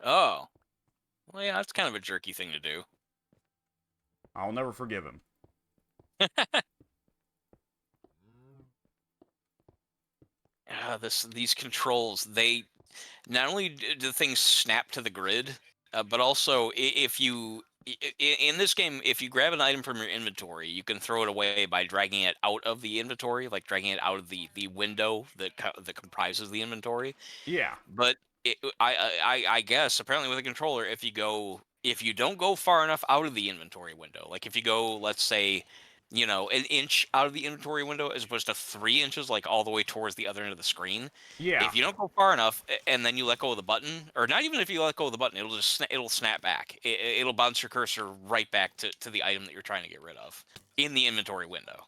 B: Oh. Well, yeah, that's kind of a jerky thing to do.
A: I'll never forgive him.
B: These controls, they not only do things snap to the grid, but also if you in this game, if you grab an item from your inventory, you can throw it away by dragging it out of the inventory, like dragging it out of the window that comprises the inventory.
A: Yeah.
B: But I guess apparently with a controller, if you don't go far enough out of the inventory window, like if you go, let's say, an inch out of the inventory window as opposed to 3 inches, like all the way towards the other end of the screen.
A: Yeah.
B: If you don't go far enough, and then you let go of the button, or not even if you let go of the button, it'll snap back. It'll bounce your cursor right back to the item that you're trying to get rid of in the inventory window.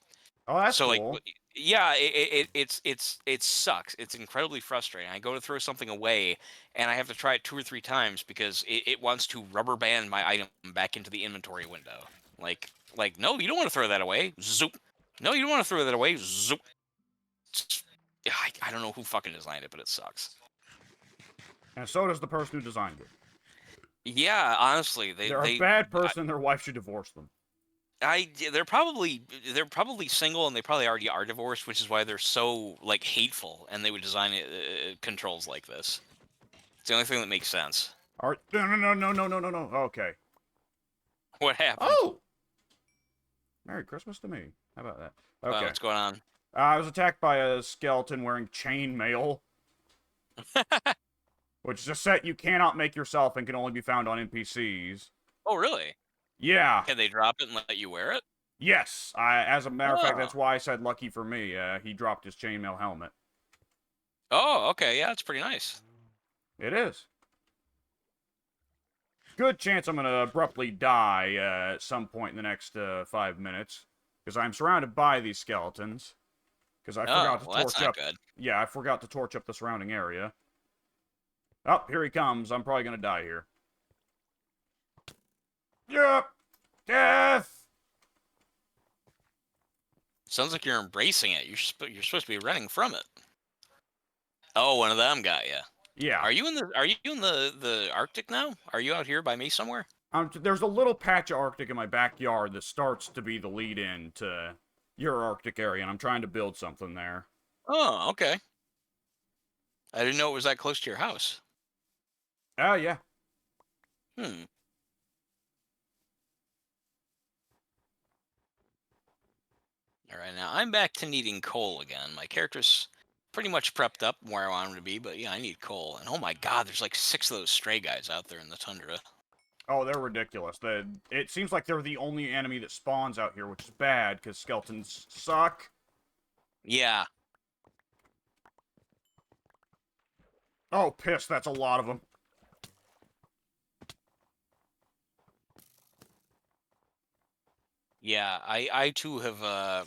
A: Oh, that's
B: So like,
A: cool.
B: yeah, it sucks. It's incredibly frustrating. I go to throw something away, and I have to try it 2 or 3 times because it wants to rubber band my item back into the inventory window. Like no, you don't want to throw that away. Zoop. No, you don't want to throw that away. Zoop. I don't know who fucking designed it, but it sucks.
A: And so does the person who designed it.
B: Yeah, honestly,
A: They're a bad person, and their wife should divorce them.
B: they're probably single and they probably already are divorced, which is why they're so like hateful and they would design controls like this. It's the only thing that makes sense.
A: All right. No. Okay.
B: What happened?
A: Oh! Merry Christmas to me. How about that? Okay.
B: What's going on?
A: I was attacked by a skeleton wearing chainmail, which is a set you cannot make yourself and can only be found on NPCs.
B: Oh, really?
A: Yeah.
B: Can they drop it and let you wear it?
A: Yes. As a matter of fact,
B: Oh.
A: that's why I said lucky for me. He dropped his chainmail helmet.
B: Oh, okay. Yeah, it's pretty nice.
A: It is. Good chance I'm gonna abruptly die at some point in the next 5 minutes, because I'm surrounded by these skeletons. Because I forgot
B: Oh,
A: to
B: well, that's
A: torch
B: not
A: up.
B: good.
A: Yeah, I forgot to torch up the surrounding area. Oh, here he comes. I'm probably gonna die here. Yep. Death.
B: Sounds like you're embracing it. You're supposed to be running from it. Oh, one of them got you.
A: Yeah.
B: Are you in the Arctic now? Are you out here by me somewhere?
A: There's a little patch of Arctic in my backyard that starts to be the lead-in to your Arctic area, and I'm trying to build something there.
B: Oh, okay. I didn't know it was that close to your house.
A: Oh, yeah.
B: Hmm. All right, now I'm back to needing coal again. My character's pretty much prepped up where I want him to be, but yeah, I need coal. And oh my god, there's like 6 of those stray guys out there in the tundra.
A: Oh, they're ridiculous. It seems like they're the only enemy that spawns out here, which is bad, because skeletons suck.
B: Yeah.
A: Oh, piss, that's a lot of them.
B: Yeah, I too have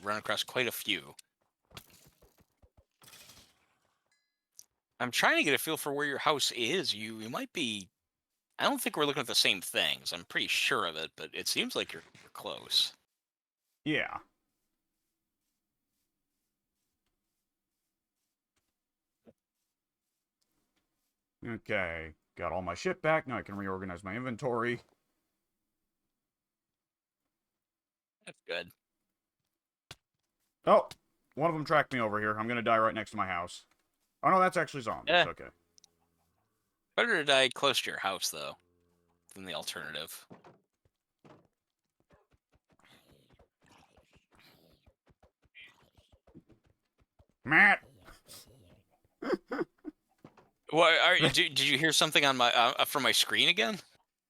B: run across quite a few. I'm trying to get a feel for where your house is. You might be. I don't think we're looking at the same things. I'm pretty sure of it, but it seems like you're close.
A: Yeah. Okay. Got all my shit back. Now I can reorganize my inventory.
B: That's good.
A: Oh, one of them tracked me over here. I'm gonna die right next to my house. Oh, no, that's actually zombies.
B: Eh,
A: Okay.
B: better to die close to your house though, than the alternative.
A: Matt!
B: What? Did you hear something on my from my screen again?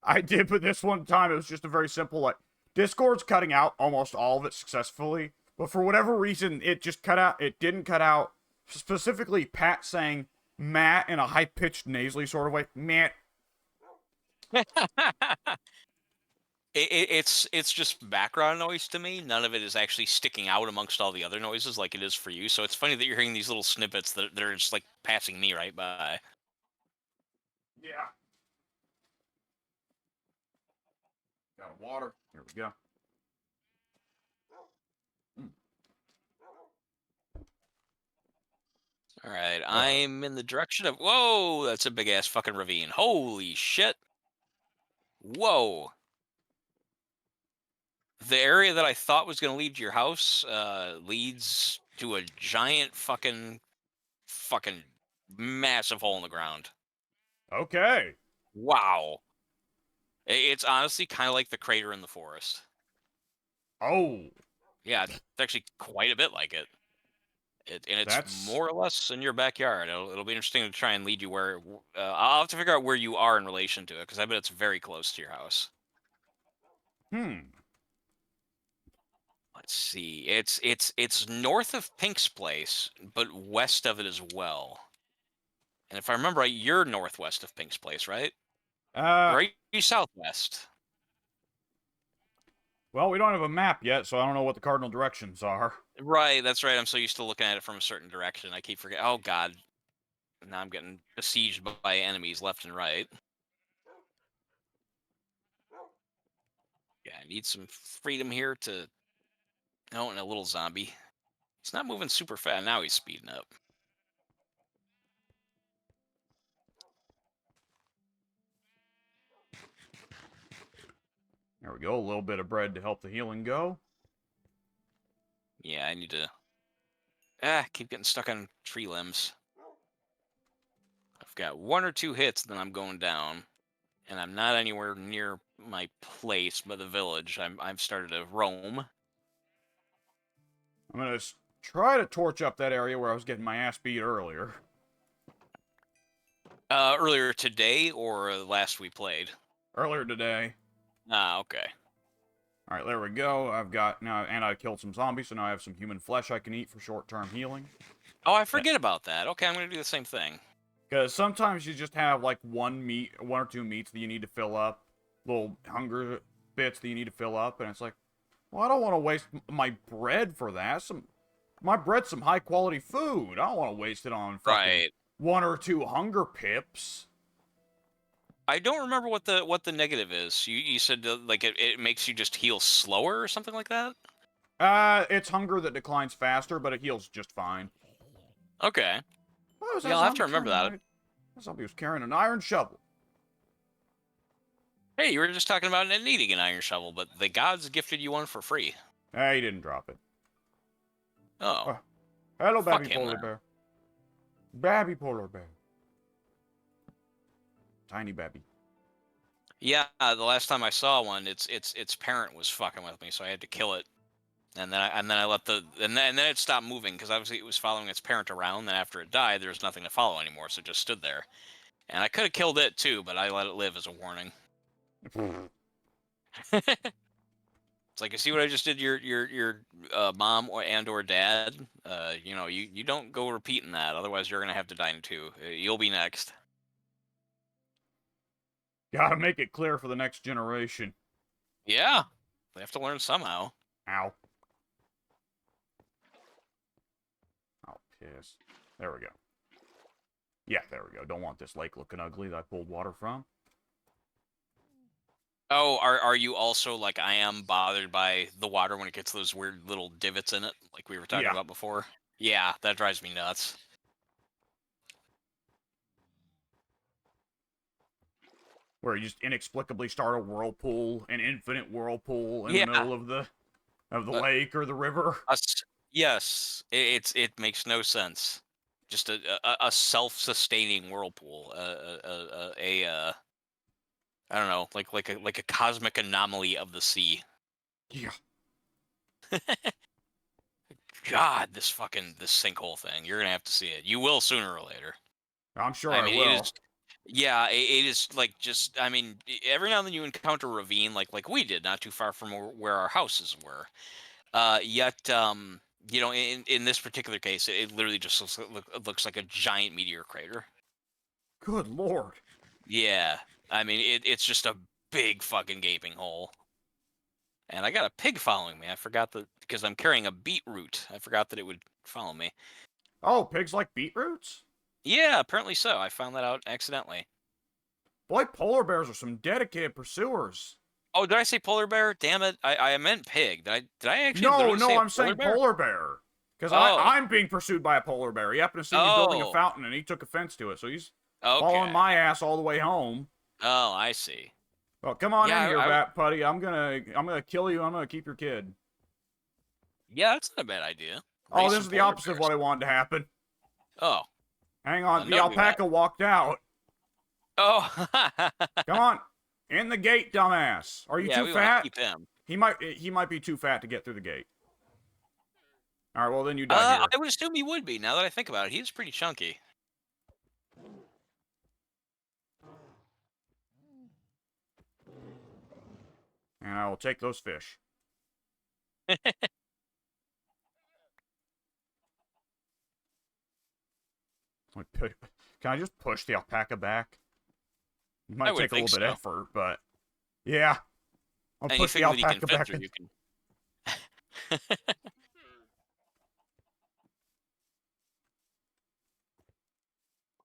A: I did, but this one time it was just a very simple, like, Discord's cutting out almost all of it successfully, but for whatever reason, it just cut out, it didn't cut out, specifically Pat saying Matt in a high-pitched, nasally sort of way. Matt.
B: It's just background noise to me. None of it is actually sticking out amongst all the other noises like it is for you. So it's funny that you're hearing these little snippets that they're just like passing me right by.
A: Yeah. Got water. Here we go.
B: All right,
A: Uh,
B: I'm in the direction of. Whoa, that's a big ass fucking ravine. Holy shit. Whoa. The area that I thought was going to lead to your house leads to a giant fucking massive hole in the ground.
A: okay.
B: Wow. It's honestly kind of like the crater in the forest.
A: Oh,
B: Yeah, it's actually quite a bit like it. And it's
A: that's...
B: more or less in your backyard. It'll be interesting to try and lead you where. I'll have to figure out where you are in relation to it because I bet it's very close to your house.
A: Hmm.
B: Let's see. It's north of Pink's place, but west of it as well. And if I remember right, you're northwest of Pink's place, right?
A: Uh,
B: Or are you southwest?
A: well, we don't have a map yet, so I don't know what the cardinal directions are.
B: Right, that's right. I'm so used to looking at it from a certain direction. I keep forgetting. Oh God, now I'm getting besieged by enemies left and right. Yeah, I need some freedom here to. Oh, and a little zombie. He's not moving super fast. Now he's speeding up.
A: There we go. A little bit of bread to help the healing go.
B: Yeah, I need to. Keep getting stuck on tree limbs. I've got 1 or 2 hits, then I'm going down. And I'm not anywhere near my place, but the village. I've started to roam.
A: I'm gonna try to torch up that area where I was getting my ass beat earlier.
B: Earlier today or last we played?
A: Earlier today.
B: Ah, okay.
A: All right, there we go. I've got now, and I killed some zombies, so now I have some human flesh I can eat for short-term healing.
B: Oh, I
A: Yeah.
B: forget about that. Okay, I'm gonna do the same thing.
A: Because sometimes you just have like one or two meats that you need to fill up, little hunger bits that you need to fill up, and it's like, well, I don't want to waste my bread for that. My bread's some high quality food. I don't want to waste it on fucking
B: Right.
A: one or two hunger pips.
B: I don't remember what the negative is. You said like it makes you just heal slower or something like that.
A: It's hunger that declines faster, but it heals just fine.
B: Okay.
A: What was
B: Yeah,
A: that
B: I'll have to
A: zombie
B: remember
A: carrying?
B: that.
A: That zombie was carrying an iron shovel.
B: Hey, you were just talking about needing an iron shovel, but the gods gifted you one for free.
A: He didn't drop it.
B: Oh,
A: Hello,
B: fuck
A: Babby
B: him
A: Polar
B: then.
A: Bear. Babby Polar Bear. Tiny Babby.
B: Yeah, the last time I saw one, its parent was fucking with me, so I had to kill it. And then I let and then it stopped moving because obviously it was following its parent around. Then after it died, there was nothing to follow anymore, so it just stood there. And I could have killed it too, but I let it live as a warning. It's like, you see what I just did to your mom or dad? You don't go repeating that, otherwise you're gonna have to die too. You'll be next.
A: Gotta make it clear for the next generation.
B: Yeah, they have to learn somehow.
A: Ow. Oh, piss. There we go. Yeah, there we go. Don't want this lake looking ugly that I pulled water from.
B: Oh, are you also like I am bothered by the water when it gets those weird little divots in it, like we were talking
A: Yeah.
B: about before? Yeah, that drives me nuts.
A: Where you just inexplicably start a whirlpool, an infinite whirlpool in the
B: Yeah,
A: middle of the
B: uh,
A: lake or the river.
B: yes, it makes no sense. Just a self-sustaining whirlpool, I don't know, like a cosmic anomaly of the sea.
A: Yeah.
B: God, this sinkhole thing. You're gonna have to see it. You will sooner or later.
A: I'm sure
B: I
A: I
B: mean, it
A: will.
B: is. Yeah, it is like just. I mean, every now and then you encounter a ravine, like we did, not too far from where our houses were. Yet, in this particular case, it literally just looks like a giant meteor crater.
A: Good lord.
B: Yeah, I mean, it's just a big fucking gaping hole. And I got a pig following me. I forgot that because I'm carrying a beetroot. I forgot that it would follow me.
A: Oh, pigs like beetroots?
B: Yeah, apparently so. I found that out accidentally.
A: Boy, polar bears are some dedicated pursuers.
B: Oh, did I say polar bear? Damn it! I meant pig. Did I actually
A: No,
B: literally say
A: no,
B: a
A: I'm
B: polar
A: saying
B: bear?
A: polar bear. Because
B: Oh,
A: I'm being pursued by a polar bear. He happened to see me building a
B: oh,
A: fountain and he took offense to it. So he's following
B: okay.
A: my ass all the way home.
B: Oh, I see.
A: Well, come on
B: Yeah,
A: in here, Bat Putty. I'm gonna kill you. I'm gonna keep your kid.
B: yeah, that's not a bad idea.
A: Oh,
B: Raise
A: this
B: some
A: is the
B: polar
A: opposite of
B: bears.
A: what I wanted to happen.
B: Oh,
A: Hang on,
B: then
A: the
B: don't do that.
A: alpaca walked out.
B: Oh,
A: Come on, in the gate, dumbass. Are you
B: yeah,
A: too
B: we want to
A: fat?
B: keep him.
A: He might be too fat to get through the gate. All right, well then you die here.
B: I would assume he would be. Now that I think about it, he's pretty chunky.
A: And I will take those fish. Can I just push the alpaca back? It
B: I
A: might
B: would
A: take a little
B: think
A: bit of
B: so.
A: effort, but yeah. I'll push the
B: Anything that he can
A: alpaca
B: fit
A: back
B: through,
A: in.
B: you can.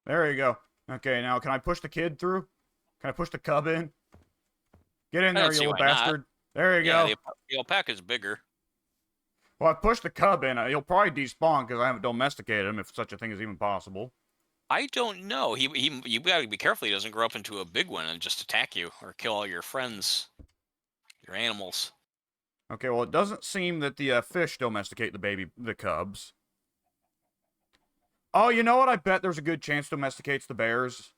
A: There you go. Okay, now can I push the kid through? Can I push the cub in? Get in
B: I
A: there,
B: don't
A: you
B: see
A: little
B: why not.
A: bastard. There you
B: Yeah,
A: go.
B: the alpaca's bigger.
A: Well, I pushed the cub in. He'll probably despawn because I haven't domesticated him, if such a thing is even possible.
B: I don't know. You gotta be careful he doesn't grow up into a big one and just attack you or kill all your friends, your animals.
A: Okay, well, it doesn't seem that the fish domesticate the cubs. Oh, you know what? I bet there's a good chance domesticates the bears.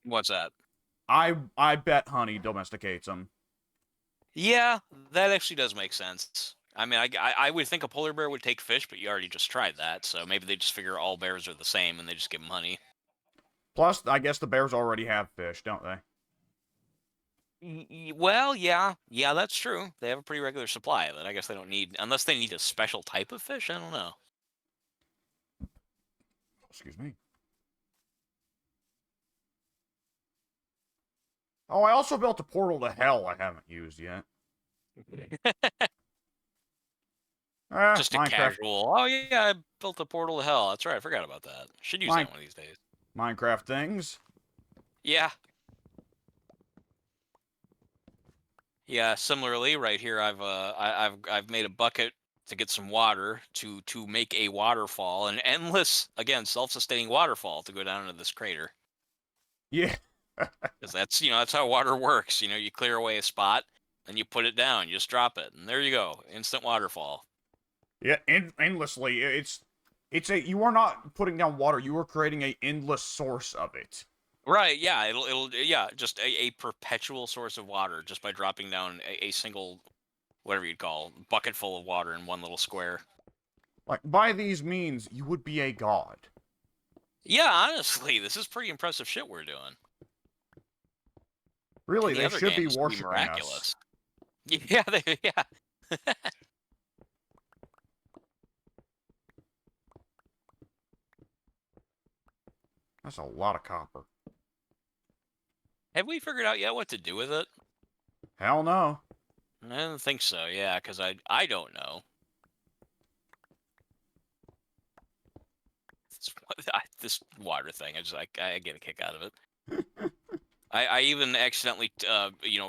B: What's that?
A: I bet honey domesticates them.
B: Yeah, that actually does make sense. I mean, I would think a polar bear would take fish, but you already just tried that, so maybe they just figure all bears are the same and they just give them honey.
A: Plus, I guess the bears already have fish, don't they?
B: Well, yeah, that's true. They have a pretty regular supply of it. I guess they don't need, unless they need a special type of fish. I don't know.
A: Excuse me. Oh, I also built a portal to hell I haven't used yet.
B: Just a
A: Minecraft.
B: casual. Oh yeah, I built a portal to hell. That's right. I forgot about that. Should use that one of these days.
A: Minecraft things.
B: Yeah. Yeah. Similarly, right here, I've made a bucket to get some water to make a waterfall, an endless, again, self-sustaining waterfall to go down into this crater.
A: Yeah.
B: Because that's how water works. You clear away a spot, then you put it down, you just drop it, and there you go, instant waterfall.
A: Yeah, endlessly. You are not putting down water. You are creating a endless source of it.
B: Right? Yeah. Yeah, just a perpetual source of water just by dropping down a single, whatever you'd call, bucket full of water in one little square.
A: Like, by these means, you would be a god.
B: Yeah, honestly, this is pretty impressive shit we're doing.
A: Really,
B: In the
A: they
B: other
A: should be
B: games, it'd
A: worshiping
B: miraculous.
A: us.
B: Yeah, yeah.
A: That's a lot of copper.
B: Have we figured out yet what to do with it?
A: Hell no.
B: I don't think so. Yeah, because I don't know. This water thing, I get a kick out of it. I even accidentally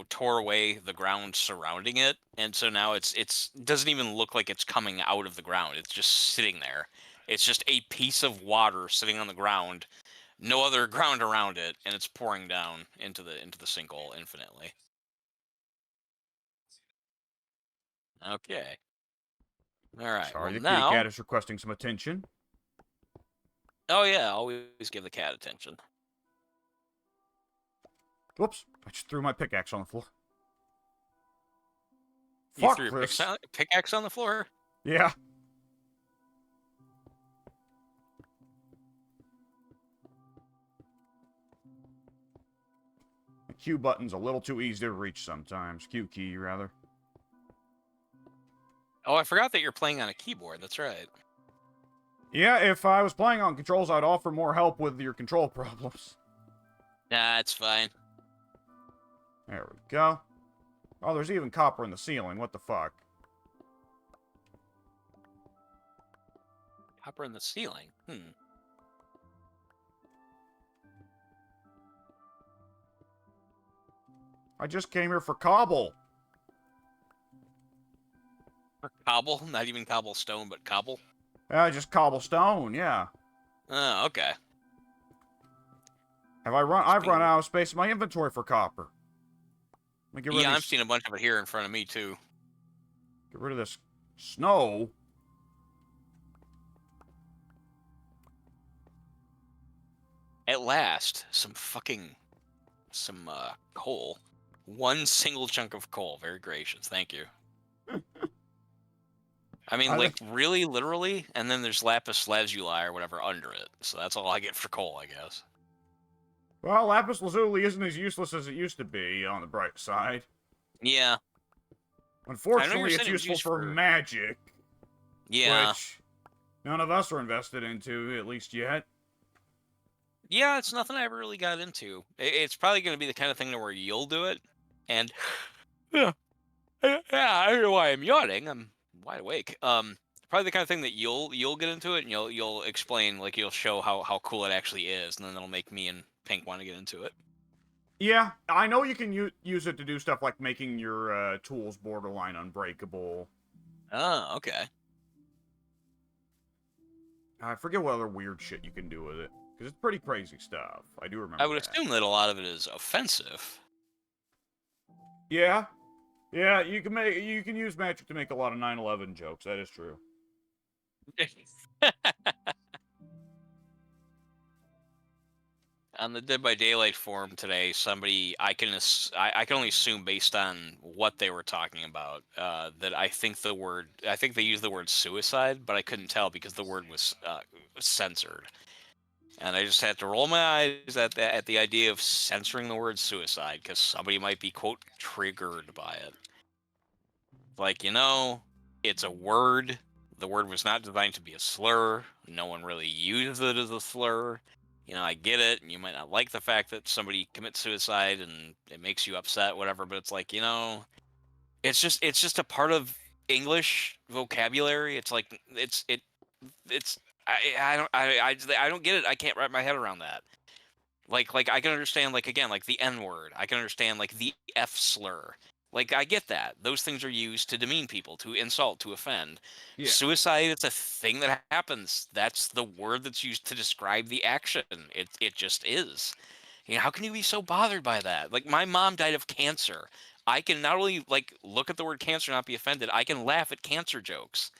B: tore away the ground surrounding it, and so now it's doesn't even look like it's coming out of the ground. It's just sitting there. It's just a piece of water sitting on the ground, no other ground around it, and it's pouring down into the sinkhole infinitely. Okay. All right.
A: Sorry,
B: Well,
A: the kitty cat
B: now.
A: is requesting some attention.
B: Oh yeah, always give the cat attention.
A: Whoops, I just threw my pickaxe on the floor.
B: You
A: Fuck
B: threw your
A: this.
B: pickaxe on the floor?
A: Yeah. The Q button's a little too easy to reach sometimes. Q key, rather.
B: Oh, I forgot that you're playing on a keyboard. That's right.
A: Yeah, if I was playing on controls, I'd offer more help with your control problems.
B: Nah, it's fine.
A: There we go. Oh, there's even copper in the ceiling. What the fuck?
B: Copper in the ceiling.
A: I just came here for cobble.
B: Cobble? Not even cobblestone, but cobble?
A: Just cobblestone, yeah.
B: Oh, okay.
A: I've run out of space in my inventory for copper.
B: Yeah, I've seen a bunch of it here in front of me, too.
A: Get rid of this snow.
B: At last, some coal. One single chunk of coal. Very gracious. Thank you. I mean, like, really, literally, and then there's lapis lazuli or whatever under it. So that's all I get for coal, I guess.
A: Well, lapis lazuli isn't as useless as it used to be, on the bright side.
B: Yeah.
A: Unfortunately, it's useful for magic.
B: Yeah.
A: Which none of us are invested into, at least yet.
B: Yeah, it's nothing I ever really got into. It's probably going to be the kind of thing where you'll do it, and yeah, I don't know why I'm yawning. I'm wide awake. Probably the kind of thing that you'll get into it, and you'll explain, like, you'll show how cool it actually is, and then it'll make me and Pink want to get into it.
A: Yeah, I know you can use it to do stuff like making your tools borderline unbreakable.
B: Oh, okay.
A: I forget what other weird shit you can do with it. Because it's pretty crazy stuff. I do remember
B: I would assume that a lot of it is offensive.
A: Yeah. Yeah, you can use magic to make a lot of 9/11 jokes. That is true.
B: On the Dead by Daylight forum today, somebody I can only assume based on what they were talking about that I think they used the word suicide, but I couldn't tell because the word was censored. And I just had to roll my eyes at the idea of censoring the word suicide because somebody might be, quote, triggered by it. Like, it's a word. The word was not designed to be a slur. No one really used it as a slur. I get it. And you might not like the fact that somebody commits suicide and it makes you upset, whatever. But it's like, it's just a part of English vocabulary. It's like it's I don't get it. I can't wrap my head around that. Like I can understand, like, again, like the N word. I can understand, like, the F slur. Like, I get that. Those things are used to demean people, to insult, to offend.
A: Yeah.
B: Suicide, it's a thing that happens. That's the word that's used to describe the action. It just is. How can you be so bothered by that? Like, my mom died of cancer. I can not only, like, look at the word cancer and not be offended, I can laugh at cancer jokes.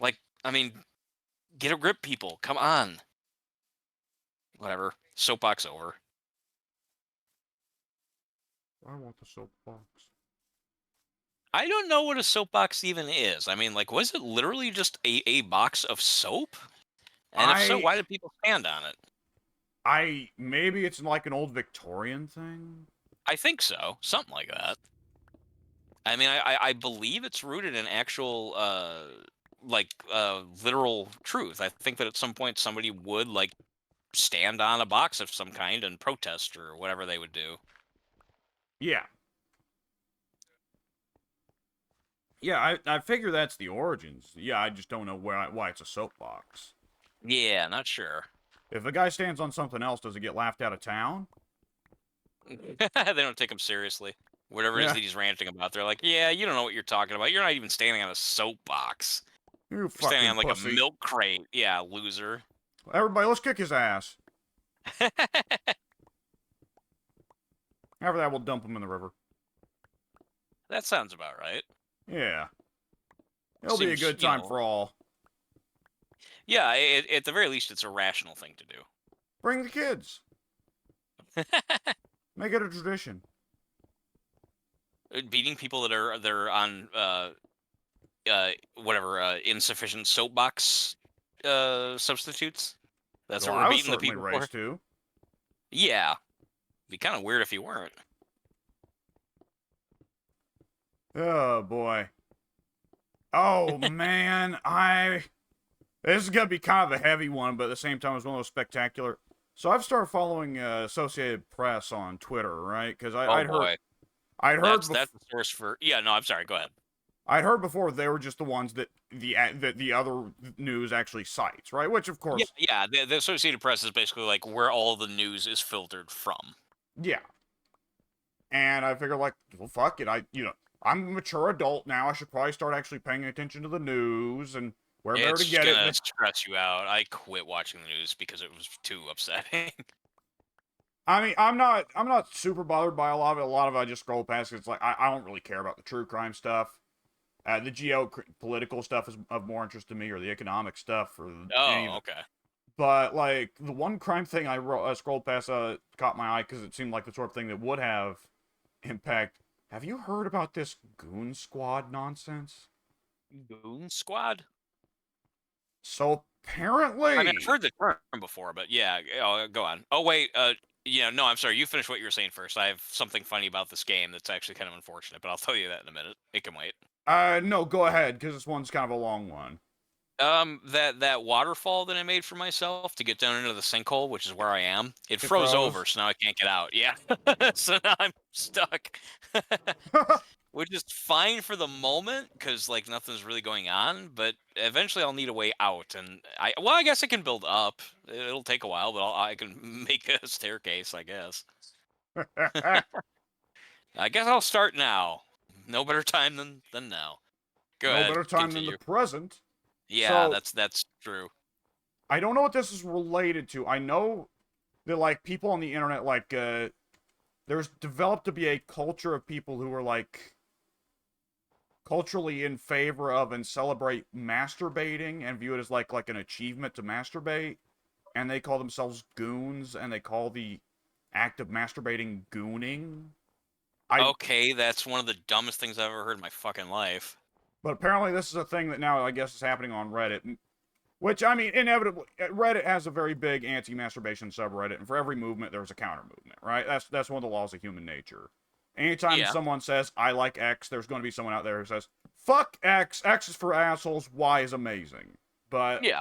B: Like, I mean, get a grip, people. Come on. Whatever. Soapbox over.
A: I want the soapbox.
B: I don't know what a soapbox even is. I mean, like, was it literally just a box of soap? And if so,
A: I
B: why did people stand on it?
A: maybe it's like an old Victorian thing.
B: I think so. Something like that. I mean, I believe it's rooted in actual, literal truth. I think that at some point somebody would, like, stand on a box of some kind and protest or whatever they would do.
A: Yeah. Yeah, I figure that's the origins. Yeah, I just don't know why it's a soapbox.
B: Yeah, not sure.
A: If a guy stands on something else, does it get laughed out of town?
B: They don't take him seriously. Whatever it is
A: Yeah.
B: that he's ranting about, they're like, yeah, you don't know what you're talking about. You're not even standing on a soapbox.
A: You
B: You're standing
A: fucking
B: on, like, a
A: pussy.
B: milk crate. Yeah, loser.
A: Everybody, let's kick his ass. After that, we'll dump him in the river.
B: That sounds about right.
A: Yeah. It'll be a
B: Seems,
A: good time for all.
B: yeah, at the very least, it's a rational thing to do.
A: Bring the kids. Make it a tradition.
B: Beating people that are on whatever insufficient soapbox substitutes. That's
A: Well,
B: what we're
A: I was
B: beating the
A: certainly
B: people for.
A: raised to.
B: Yeah, be kind of weird if you weren't.
A: Oh, boy. Oh, man. This is going to be kind of a heavy one, but at the same time, it's one of those spectacular. So I've started following Associated Press on Twitter, right? Because
B: Oh
A: I'd
B: boy,
A: heard
B: that's the source for. Yeah, no, I'm sorry. Go ahead.
A: I'd heard before they were just the ones that the other news actually cites, right? Which of
B: Yeah,
A: course,
B: yeah. The Associated Press is basically like where all the news is filtered from.
A: yeah. And I figured, like, well, fuck it. I'm a mature adult now. I should probably start actually paying attention to the news and where better to
B: It's
A: get
B: gonna
A: it.
B: stress you out. I quit watching the news because it was too upsetting.
A: I mean, I'm not super bothered by a lot of it. A lot of it I just scroll past. It's like I don't really care about the true crime stuff. The geopolitical stuff is of more interest to me, or the economic stuff, or any of
B: Oh,
A: it.
B: okay.
A: But like the one crime thing I scrolled past caught my eye because it seemed like the sort of thing that would have impact. Have you heard about this goon squad nonsense?
B: Goon Squad.
A: So
B: I mean, I've
A: apparently,
B: heard the term before, but yeah, go on. Oh wait, yeah, no, I'm sorry. You finish what you were saying first. I have something funny about this game that's actually kind of unfortunate, but I'll tell you that in a minute. It can wait.
A: no, go ahead because this one's kind of a long one.
B: That waterfall that I made for myself to get down into the sinkhole, which is where I am, it
A: It
B: froze over,
A: froze.
B: so now I can't get out. Yeah, so now I'm stuck. Which is fine for the moment because, like, nothing's really going on, but eventually I'll need a way out, and I guess I can build up. It'll take a while, but I can make a staircase, I guess. I guess I'll start now. No better time than now. Go
A: No
B: ahead,
A: better time than the
B: continue.
A: present.
B: Yeah,
A: So
B: that's true.
A: I don't know what this is related to. I know that like people on the internet like there's developed to be a culture of people who are like culturally in favor of and celebrate masturbating and view it as like an achievement to masturbate, and they call themselves goons and they call the act of masturbating gooning. I
B: Okay, that's one of the dumbest things I've ever heard in my fucking life.
A: But apparently this is a thing that now I guess is happening on Reddit. Which, I mean, inevitably, Reddit has a very big anti-masturbation subreddit, and for every movement, there's a counter movement, right? That's one of the laws of human nature. Anytime
B: Yeah.
A: someone says, I like X, there's going to be someone out there who says, fuck X, X is for assholes, Y is amazing. But
B: Yeah.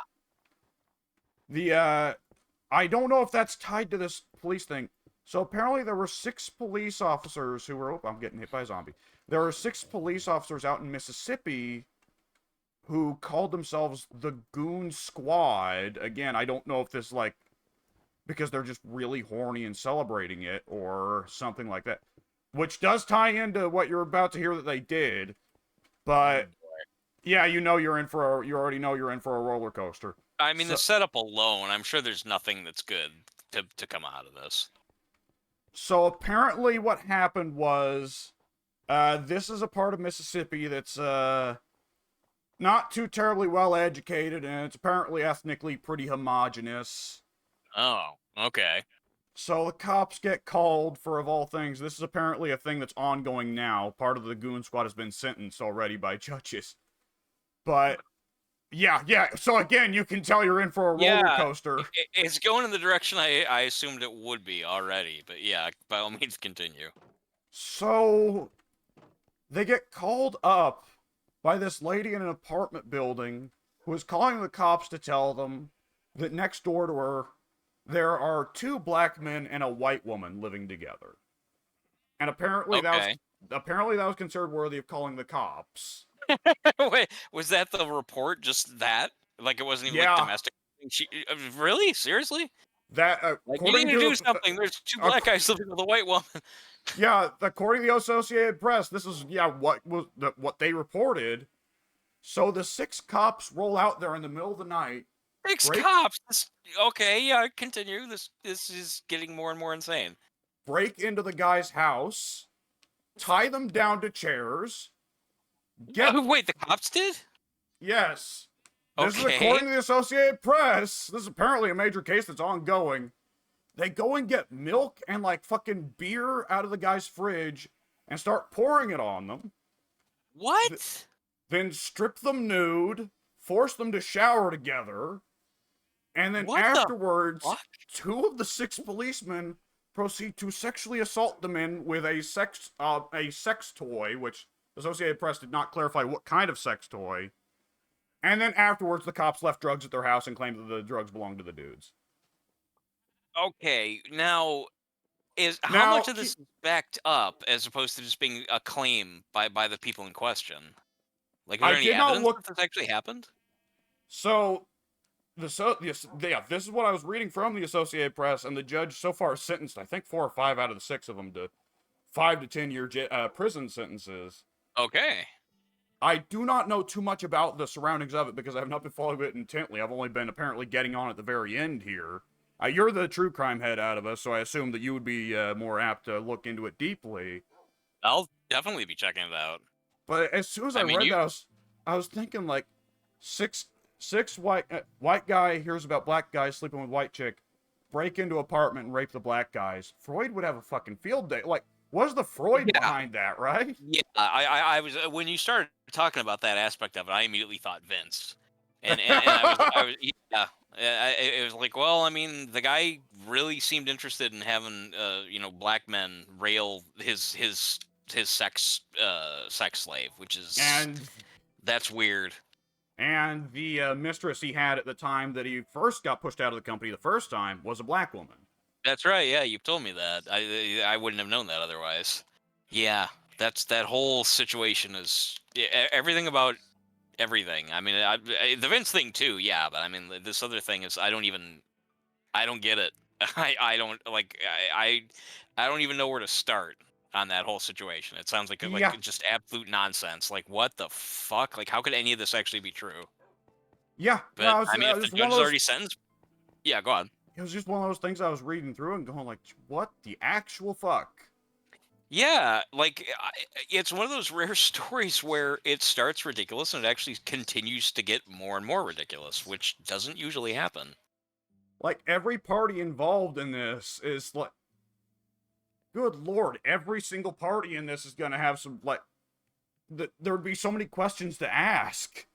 A: I don't know if that's tied to this police thing. So apparently there were 6 police officers who were, oh, I'm getting hit by a zombie. There were 6 police officers out in Mississippi who called themselves the Goon Squad. Again, I don't know if this, like, because they're just really horny and celebrating it or something like that. Which does tie into what you're about to hear that they did. But, yeah, you already know you're in for a roller coaster.
B: I mean,
A: So-
B: the setup alone, I'm sure there's nothing that's good to come out of this.
A: So apparently what happened was, this is a part of Mississippi that's, not too terribly well educated, and it's apparently ethnically pretty homogenous.
B: Oh, okay.
A: So the cops get called for, of all things, this is apparently a thing that's ongoing now. Part of the Goon Squad has been sentenced already by judges. But, yeah, so again, you can tell you're in for a roller coaster.
B: It's going in the direction I assumed it would be already, but yeah, by all means, continue.
A: So, they get called up by this lady in an apartment building who is calling the cops to tell them that next door to her, there are 2 black men and a white woman living together. And apparently
B: Okay.
A: that was considered worthy of calling the cops.
B: Wait, was that the report? Just that? Like it wasn't even
A: Yeah.
B: like domestic? Really? Seriously?
A: That
B: Like you
A: according
B: need to do
A: to
B: something. There's 2 black guys living with a white woman.
A: yeah, according to the Associated Press, this is what they reported. So the 6 cops roll out there in the middle of the night.
B: 6
A: Break-
B: cops. Okay, yeah, continue. This is getting more and more insane.
A: Break into the guy's house, tie them down to chairs.
B: Wait, the cops did?
A: Yes. This is
B: Okay.
A: according to the Associated Press. This is apparently a major case that's ongoing. They go and get milk and like fucking beer out of the guy's fridge and start pouring it on them.
B: What?
A: Then strip them nude, force them to shower together, and then
B: What the
A: afterwards,
B: fuck?
A: 2 of the 6 policemen proceed to sexually assault the men with a sex toy, which Associated Press did not clarify what kind of sex toy. And then afterwards, the cops left drugs at their house and claimed that the drugs belonged to the dudes.
B: Okay, now how
A: Now,
B: much of this is backed up as opposed to just being a claim by the people in question? Like, is
A: I
B: there any
A: did not
B: evidence
A: look-
B: that this actually happened?
A: So, this is what I was reading from the Associated Press, and the judge so far sentenced, I think, 4 or 5 out of the 6 of them to 5 to 10 year prison sentences.
B: Okay.
A: I do not know too much about the surroundings of it because I have not been following it intently. I've only been apparently getting on at the very end here. You're the true crime head out of us, so I assume that you would be more apt to look into it deeply.
B: I'll definitely be checking it out.
A: But as soon as I,
B: I mean,
A: read
B: you-
A: that, I was thinking like, six white guy hears about black guys sleeping with white chick, break into apartment and rape the black guys. Freud would have a fucking field day. Like, what's the Freud
B: Yeah.
A: behind that, right?
B: Yeah, I was when you started talking about that aspect of it, I immediately thought Vince, and I was yeah, it was like, well, I mean, the guy really seemed interested in having black men rail his sex slave, which is that's weird.
A: And the mistress he had at the time that he first got pushed out of the company the first time was a black woman.
B: That's right. Yeah, you've told me that. I wouldn't have known that otherwise. Yeah, that whole situation is everything about everything. I mean, the Vince thing too. Yeah, but I mean, this other thing is I don't get it. I don't even know where to start on that whole situation. It sounds like just absolute nonsense. Like, what the fuck? Like, how could any of this actually be true?
A: Yeah,
B: But
A: no,
B: I mean, if the judge is already sentenced, yeah, go on.
A: It was just one of those things I was reading through and going like, what the actual fuck?
B: Yeah, like it's one of those rare stories where it starts ridiculous and it actually continues to get more and more ridiculous, which doesn't usually happen.
A: Like, every party involved in this is like, good lord, every single party in this is gonna have some, like, there would be so many questions to ask.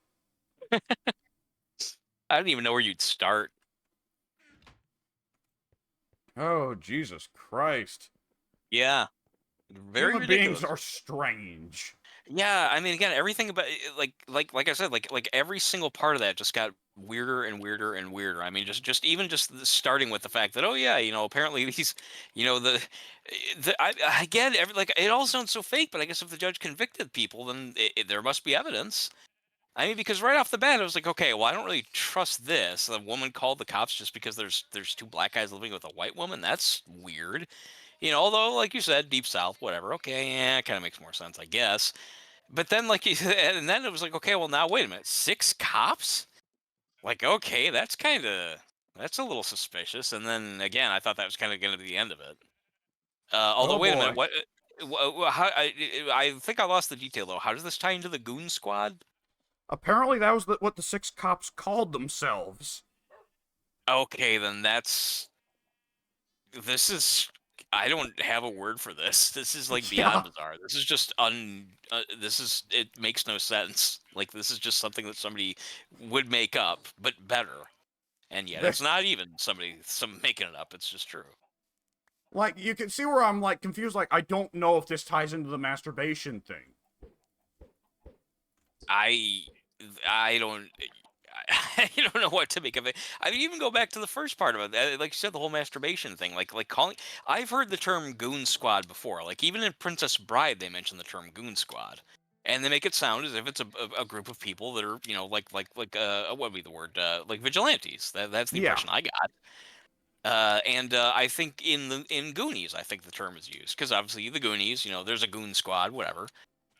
B: I don't even know where you'd start.
A: Oh, Jesus Christ.
B: Yeah, very
A: Human beings
B: ridiculous.
A: are strange.
B: Yeah, I mean, again, everything about like I said, like every single part of that just got weirder and weirder and weirder. I mean, just even just starting with the fact that, oh yeah, apparently these, I get like it all sounds so fake, but I guess if the judge convicted people, then there must be evidence. I mean, because right off the bat, I was like, okay, well, I don't really trust this. The woman called the cops just because there's two black guys living with a white woman. That's weird. Although, like you said, Deep South, whatever. Okay, yeah, it kind of makes more sense, I guess. But then, like you said, and then it was like, okay, well, now wait a minute, 6 cops? Like, okay, that's a little suspicious. And then again, I thought that was kind of going to be the end of it. Although,
A: Oh
B: wait a minute,
A: boy.
B: what? How, I think I lost the detail though. How does this tie into the Goon Squad?
A: Apparently that was what the 6 cops called themselves.
B: Okay, then this is. I don't have a word for this. This is like
A: Yeah.
B: beyond bizarre. This is just this is it makes no sense. Like this is just something that somebody would make up, but better. And yet it's not even some making it up. It's just true.
A: Like, you can see where I'm, like, confused. Like, I don't know if this ties into the masturbation thing.
B: I I don't I don't know what to make of it. I mean, even go back to the first part of it, like you said, the whole masturbation thing. Like calling. I've heard the term "goon squad" before. Like even in Princess Bride, they mention the term "goon squad," and they make it sound as if it's a group of people that are what would be the word like vigilantes. That's the
A: Yeah.
B: impression I got. And I think in Goonies, I think the term is used because obviously the Goonies, there's a goon squad, whatever.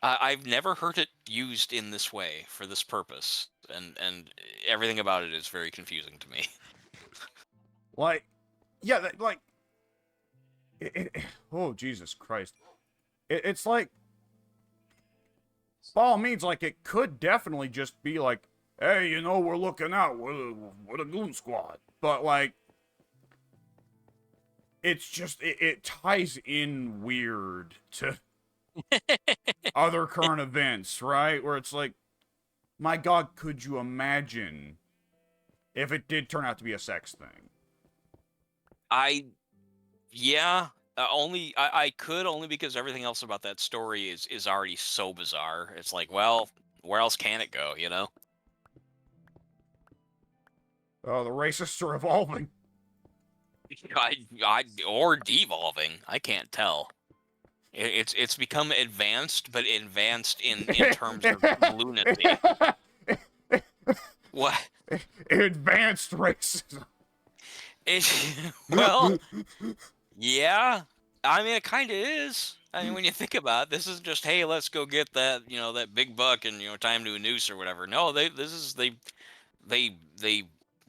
B: I've never heard it used in this way for this purpose, and everything about it is very confusing to me.
A: Like, yeah, like, oh, Jesus Christ. It's like, by all means, like, it could definitely just be like, hey, we're looking out, we're the goon squad. But, like, it's just, it ties in weird to other current events, right? Where it's like, my God, could you imagine if it did turn out to be a sex thing?
B: I yeah, I could only because everything else about that story is already so bizarre. It's like, well, where else can it go?
A: Oh, the racists are evolving.
B: Or devolving. I can't tell. It's become advanced, but advanced in terms of lunacy. What?
A: Advanced racism.
B: Well, yeah. I mean, it kind of is. I mean, when you think about it, this is just, hey, let's go get that, that big buck and time to a noose or whatever. No, they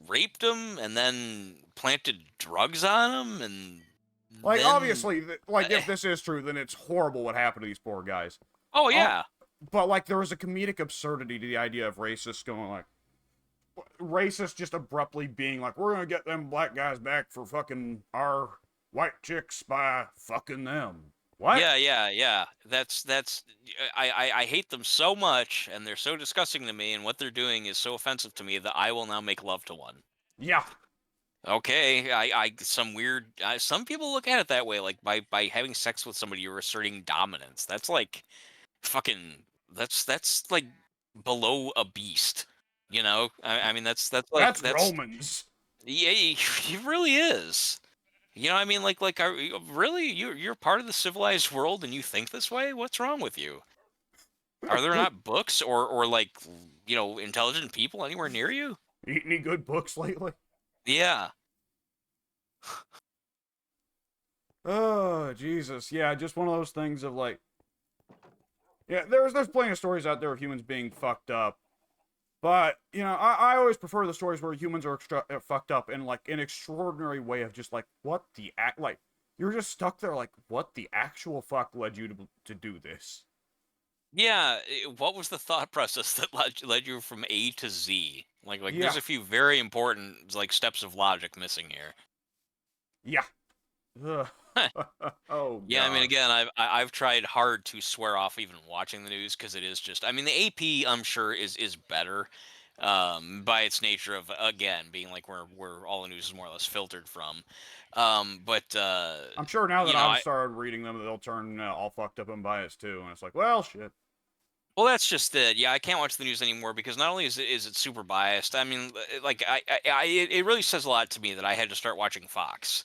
B: raped him and then planted drugs on him and
A: Like,
B: then
A: obviously, like, if this is true, then it's horrible what happened to these poor guys.
B: oh yeah.
A: But, like, there was a comedic absurdity to the idea of racists going, like, racists just abruptly being like, we're gonna get them black guys back for fucking our white chicks by fucking them. What?
B: Yeah. That's I hate them so much and they're so disgusting to me and what they're doing is so offensive to me that I will now make love to one.
A: Yeah.
B: Okay, some people look at it that way, like by having sex with somebody, you're asserting dominance. That's like fucking, that's like below a beast, I mean,
A: That's
B: that's,
A: Romans.
B: yeah, it really is. I mean, really, you're part of the civilized world and you think this way? What's wrong with you? Are there not books or like, intelligent people anywhere near you?
A: Eat any good books lately?
B: Yeah.
A: Oh, Jesus. Yeah, just one of those things of like, yeah, there's plenty of stories out there of humans being fucked up. But, I always prefer the stories where humans are fucked up in, like, an extraordinary way of just, like, like, you're just stuck there, like, what the actual fuck led you to do this?
B: Yeah, what was the thought process that led you from A to Z? Like
A: Yeah.
B: there's a few very important like steps of logic missing here.
A: Yeah. Ugh. Oh,
B: Yeah, I mean,
A: God.
B: again, I've tried hard to swear off even watching the news because it is just. I mean, the AP I'm sure is better, by its nature of again being like where all the news is more or less filtered from. But
A: I'm sure now
B: you
A: that
B: know,
A: I've started reading them, they'll turn all fucked up and biased too, and it's like, well, shit.
B: well, that's just it. Yeah, I can't watch the news anymore because not only is it super biased. I mean, like it really says a lot to me that I had to start watching Fox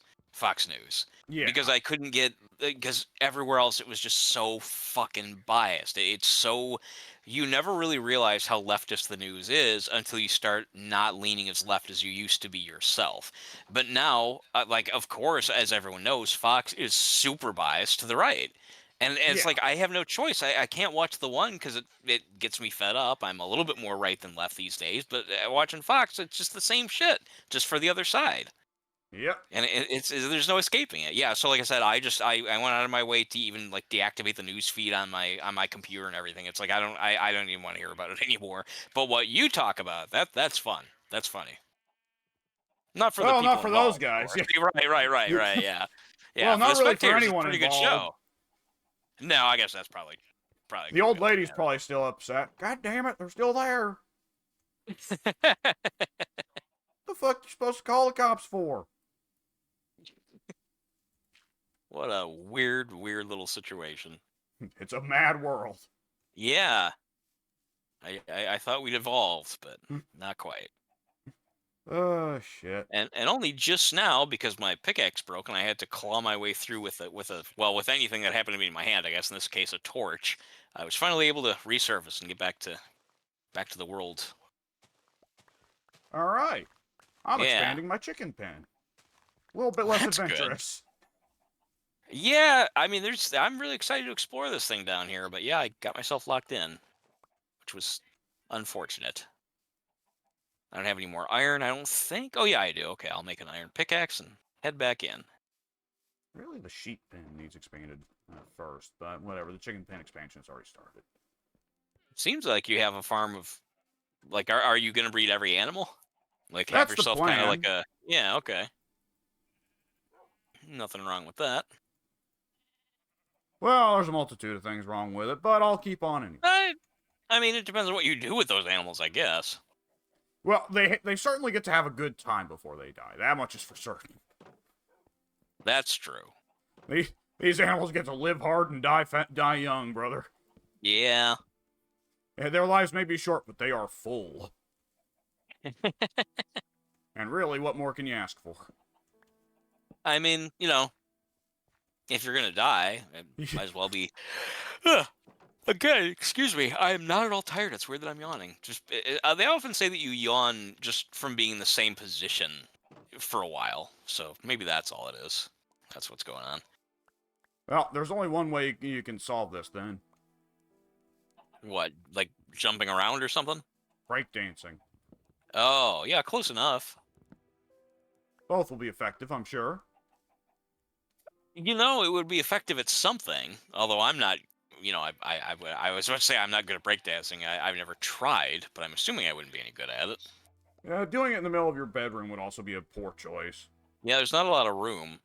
B: News,
A: Yeah.
B: because I couldn't get, because everywhere else it was just so fucking biased. It's so, you never really realize how leftist the news is until you start not leaning as left as you used to be yourself. But now, like, of course, as everyone knows, Fox is super biased to the right. And it's
A: Yeah.
B: like I have no choice. I can't watch the one because it gets me fed up. I'm a little bit more right than left these days. But watching Fox, it's just the same shit, just for the other side.
A: Yep.
B: And there's no escaping it. Yeah. So like I said, I went out of my way to even like deactivate the news feed on my computer and everything. It's like I don't even want to hear about it anymore. But what you talk about, that's fun. That's funny. Not for the
A: Well, not
B: people
A: for those
B: involved, of
A: guys.
B: course.
A: Yeah.
B: Right. Yeah. Yeah.
A: Well,
B: For the
A: not really for
B: spectators, it's a
A: anyone
B: pretty good
A: involved.
B: show. No, I guess that's probably
A: The
B: gonna
A: old
B: go
A: lady's probably still upset. God damn it, they're still there.
B: bad.
A: The fuck you supposed to call the cops for?
B: What a weird little situation.
A: It's a mad world.
B: Yeah, I thought we'd evolved, but not quite.
A: Oh shit.
B: And only just now, because my pickaxe broke and I had to claw my way through with with anything that happened to be in my hand. I guess in this case a torch. I was finally able to resurface and get back to the world.
A: All right. I'm
B: Yeah,
A: expanding my chicken pen. A little bit less
B: that's good.
A: adventurous.
B: Yeah, I mean, I'm really excited to explore this thing down here, but yeah, I got myself locked in, which was unfortunate. I don't have any more iron, I don't think. Oh yeah, I do. Okay, I'll make an iron pickaxe and head back in.
A: Really, the sheep pen needs expanded first, but whatever. The chicken pen expansion's already started.
B: Seems like you have a farm of, like, are you gonna breed every animal? Like, have
A: That's the
B: yourself kind of like
A: plan.
B: a, yeah, okay. Nothing wrong with that.
A: Well, there's a multitude of things wrong with it, but I'll keep on anyway.
B: I mean, it depends on what you do with those animals, I guess.
A: Well, they certainly get to have a good time before they die. That much is for certain.
B: That's true.
A: These animals get to live hard and die young, brother.
B: Yeah.
A: And their lives may be short, but they are full. And really, what more can you ask for?
B: I mean, if you're gonna die, it might as well be. Again, excuse me. I am not at all tired. It's weird that I'm yawning. Just they often say that you yawn just from being in the same position for a while. So maybe that's all it is. That's what's going on.
A: Well, there's only one way you can solve this, then.
B: What, like jumping around or something?
A: Breakdancing.
B: Oh, yeah, close enough.
A: Both will be effective, I'm sure.
B: It would be effective at something. Although I'm not, I was about to say I'm not good at breakdancing. I've never tried, but I'm assuming I wouldn't be any good at it.
A: Doing it in the middle of your bedroom would also be a poor choice.
B: Yeah, there's not a lot of room.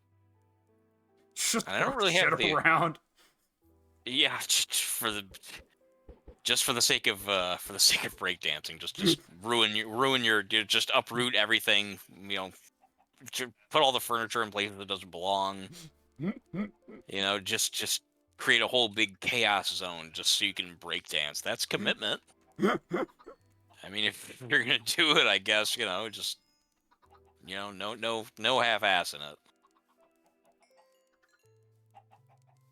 A: Just
B: And I don't really
A: shit
B: have the.
A: around.
B: Yeah, just for the sake of breakdancing, just ruin your just uproot everything. Put all the furniture in places that doesn't belong. Just create a whole big chaos zone just so you can breakdance. That's commitment. I mean, if you're gonna do it, I guess just no half-ass in it.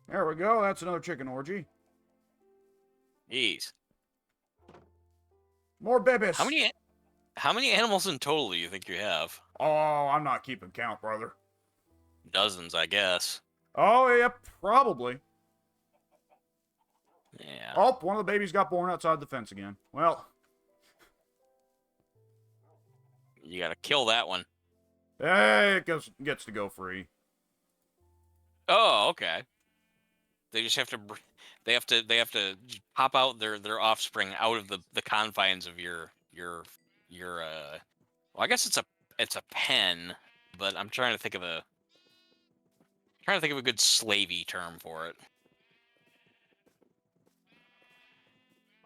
A: There we go. That's another chicken orgy.
B: Jeez.
A: More babies.
B: How many animals in total do you think you have?
A: Oh, I'm not keeping count, brother.
B: Dozens, I guess.
A: Oh, yeah, probably.
B: Yeah.
A: Oh, one of the babies got born outside the fence again. Well,
B: You gotta kill that one.
A: hey, it gets to go free.
B: Oh, okay. They just have to. They have to pop out their offspring out of the confines of your. Well, I guess it's a pen, but I'm trying to think of a good slavey term for it.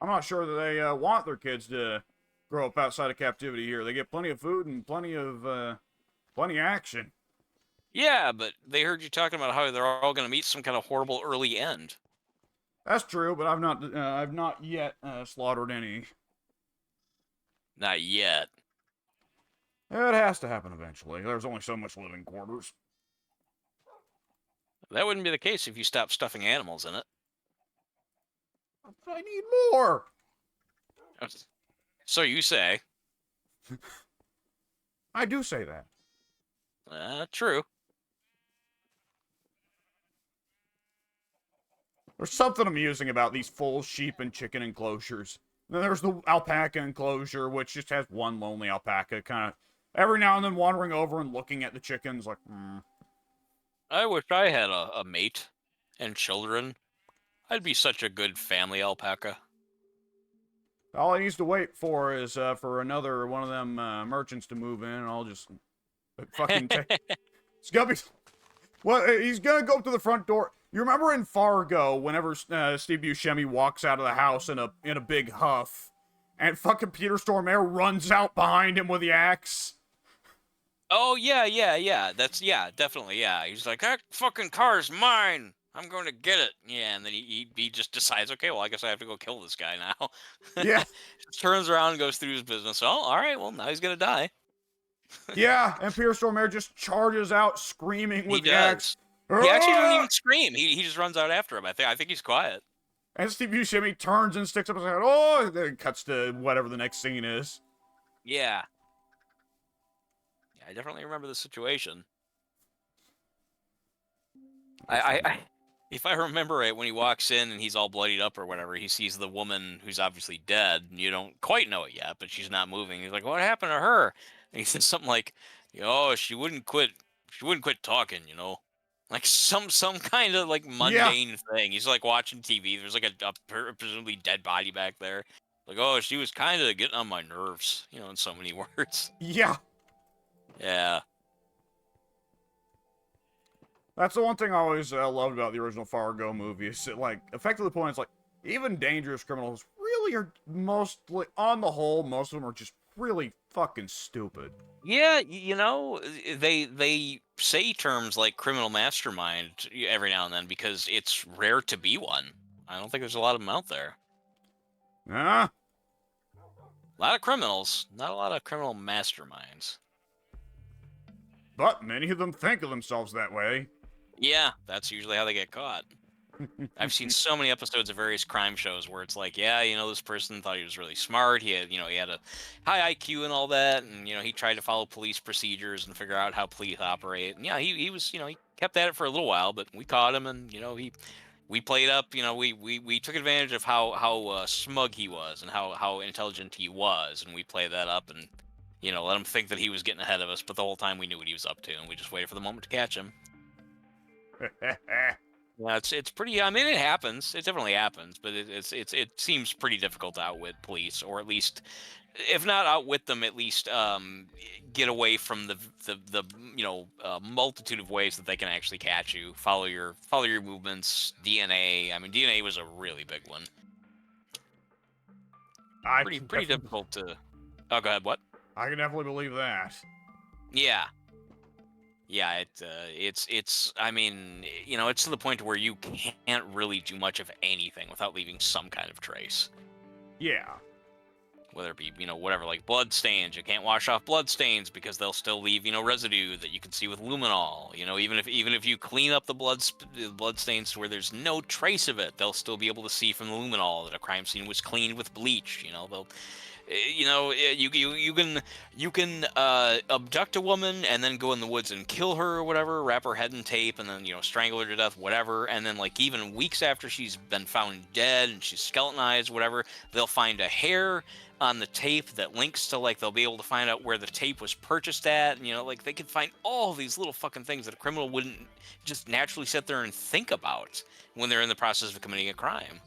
A: I'm not sure that they want their kids to grow up outside of captivity here. They get plenty of food and plenty of action.
B: Yeah, but they heard you talking about how they're all going to meet some kind of horrible early end.
A: That's true, but I've not yet slaughtered any.
B: Not yet.
A: It has to happen eventually. There's only so much living quarters.
B: That wouldn't be the case if you stopped stuffing animals in it.
A: I need more.
B: So you say.
A: I do say that.
B: True.
A: There's something amusing about these full sheep and chicken enclosures. Then there's the alpaca enclosure, which just has one lonely alpaca, kind of every now and then wandering over and looking at the chickens, like,
B: I wish I had a mate and children. I'd be such a good family alpaca.
A: All he needs to wait for is for another one of them merchants to move in, and I'll just fucking take. It's gonna be. Well, he's gonna go up to the front door. You remember in Fargo, whenever Steve Buscemi walks out of the house in a big huff, and fucking Peter Stormare runs out behind him with the axe?
B: Oh, yeah. That's, definitely, yeah. He's like, that fucking car's mine. I'm going to get it. Yeah, and then he just decides, okay, well, I guess I have to go kill this guy now.
A: Yeah.
B: Just turns around and goes through his business. Oh, all right, well, now he's going to die.
A: Yeah, and Peter Stormare just charges out screaming with
B: He
A: the
B: does.
A: axe.
B: He actually doesn't
A: "Ah!"
B: even scream. He just runs out after him. I think he's quiet.
A: And Steve Buscemi turns and sticks up his head. Oh, and then cuts to whatever the next scene is.
B: Yeah. Yeah, I definitely remember the situation. If I remember right, when he walks in and he's all bloodied up or whatever, he sees the woman who's obviously dead, and you don't quite know it yet, but she's not moving. He's like, "What happened to her?" And he says something like, "Oh, she wouldn't quit. She wouldn't quit talking, you know." Like some kind of like mundane thing. He's like watching TV. There's like a presumably dead body back there. Like, oh, she was kind of getting on my nerves, you know, in so many words.
A: Yeah.
B: Yeah.
A: That's the one thing I always loved about the original Fargo movie. Is it, like, effectively the point is, like, even dangerous criminals really are mostly, on the whole, most of them are just really fucking stupid.
B: Yeah, you know, they say terms like criminal mastermind every now and then because it's rare to be one. I don't think there's a lot of them out there.
A: Huh?
B: A lot of criminals, not a lot of criminal masterminds.
A: But many of them think of themselves that way.
B: Yeah, that's usually how they get caught. I've seen so many episodes of various crime shows where it's like, yeah, you know, this person thought he was really smart. He had, you know, he had a high IQ and all that, and you know, he tried to follow police procedures and figure out how police operate. And yeah, he was, you know, he kept at it for a little while, but we caught him, and you know, we played up, you know, we took advantage of how smug he was and how intelligent he was, and we played that up and you know, let him think that he was getting ahead of us, but the whole time we knew what he was up to, and we just waited for the moment to catch him. Yeah, it's pretty. I mean, it happens. It definitely happens, but it seems pretty difficult to outwit police, or at least, if not outwit them, at least get away from the you know multitude of ways that they can actually catch you. Follow your movements. DNA. I mean, DNA was a really big one. Pretty difficult to. Oh, go ahead. What?
A: I can definitely believe that.
B: Yeah. Yeah, it's I mean, you know, it's to the point where you can't really do much of anything without leaving some kind of trace.
A: Yeah.
B: Whether it be, you know, whatever, like blood stains, you can't wash off blood stains because they'll still leave, you know, residue that you can see with luminol. You know, even if you clean up the blood stains to where there's no trace of it, they'll still be able to see from the luminol that a crime scene was cleaned with bleach. You know, they'll you know, you can abduct a woman and then go in the woods and kill her or whatever, wrap her head in tape and then, you know, strangle her to death, whatever. And then like even weeks after she's been found dead and she's skeletonized, whatever, they'll find a hair on the tape that links to, like, they'll be able to find out where the tape was purchased at, and you know, like they can find all these little fucking things that a criminal wouldn't just naturally sit there and think about when they're in the process of committing a crime.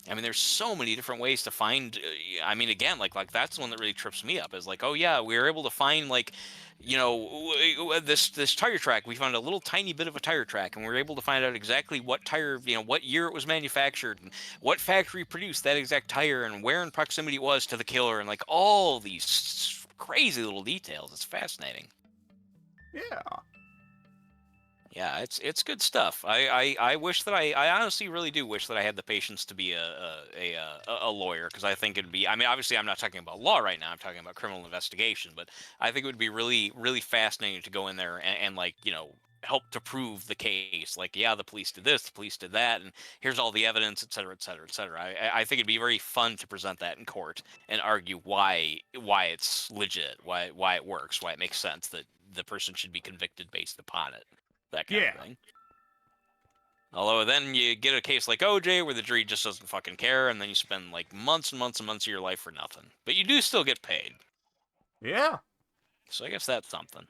B: I mean, there's so many different ways to find. I mean, again, like that's the one that really trips me up. Is like, oh yeah, we were able to find like, this tire track. We found a little tiny bit of a tire track, and we were able to find out exactly what tire, what year it was manufactured, and what factory produced that exact tire, and where in proximity it was to the killer, and like all these crazy little details. It's fascinating.
A: Yeah.
B: Yeah, it's good stuff. I wish that I honestly really do wish that I had the patience to be a lawyer, because I think it'd be. I mean, obviously I'm not talking about law right now. I'm talking about criminal investigation, but I think it would be really fascinating to go in there and like help to prove the case. Like, yeah, the police did this, the police did that, and here's all the evidence, et cetera, et cetera, et cetera. I think it'd be very fun to present that in court and argue why it's legit, why it works, why it makes sense that the person should be convicted based upon it. That kind
A: Yeah.
B: of thing. Although then you get a case like OJ where the jury just doesn't fucking care, and then you spend like months and months and months of your life for nothing. But you do still get paid.
A: Yeah.
B: So I guess that's something.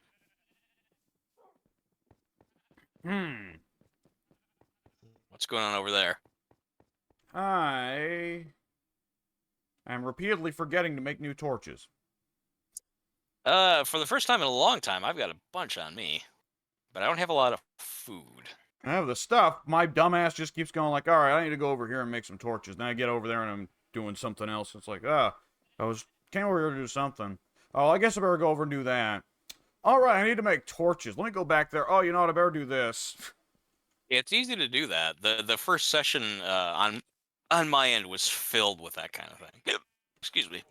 B: What's going on over there?
A: I am repeatedly forgetting to make new torches.
B: For the first time in a long time, I've got a bunch on me. But I don't have a lot of food.
A: I have the stuff. My dumbass just keeps going like, all right, I need to go over here and make some torches. Then I get over there and I'm doing something else. It's like, came over here to do something. Oh, I guess I better go over and do that. All right, I need to make torches. Let me go back there. Oh, you know what? I better do this.
B: It's easy to do that. The first session on my end was filled with that kind of thing. Excuse me.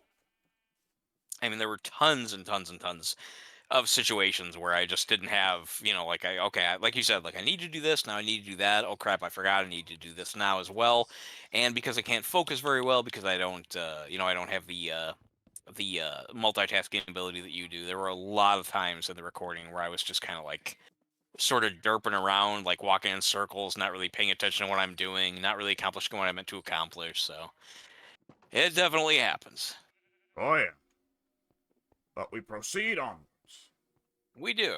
B: I mean, there were tons and tons and tons of situations where I just didn't have, like you said, like I need to do this now, I need to do that. Oh crap, I forgot I need to do this now as well. And because I can't focus very well, because I don't, I don't have the multitasking ability that you do. There were a lot of times in the recording where I was just kind of like sort of derping around, like walking in circles, not really paying attention to what I'm doing, not really accomplishing what I meant to accomplish. So it definitely happens.
A: Oh, yeah. But we proceed onwards.
B: We do.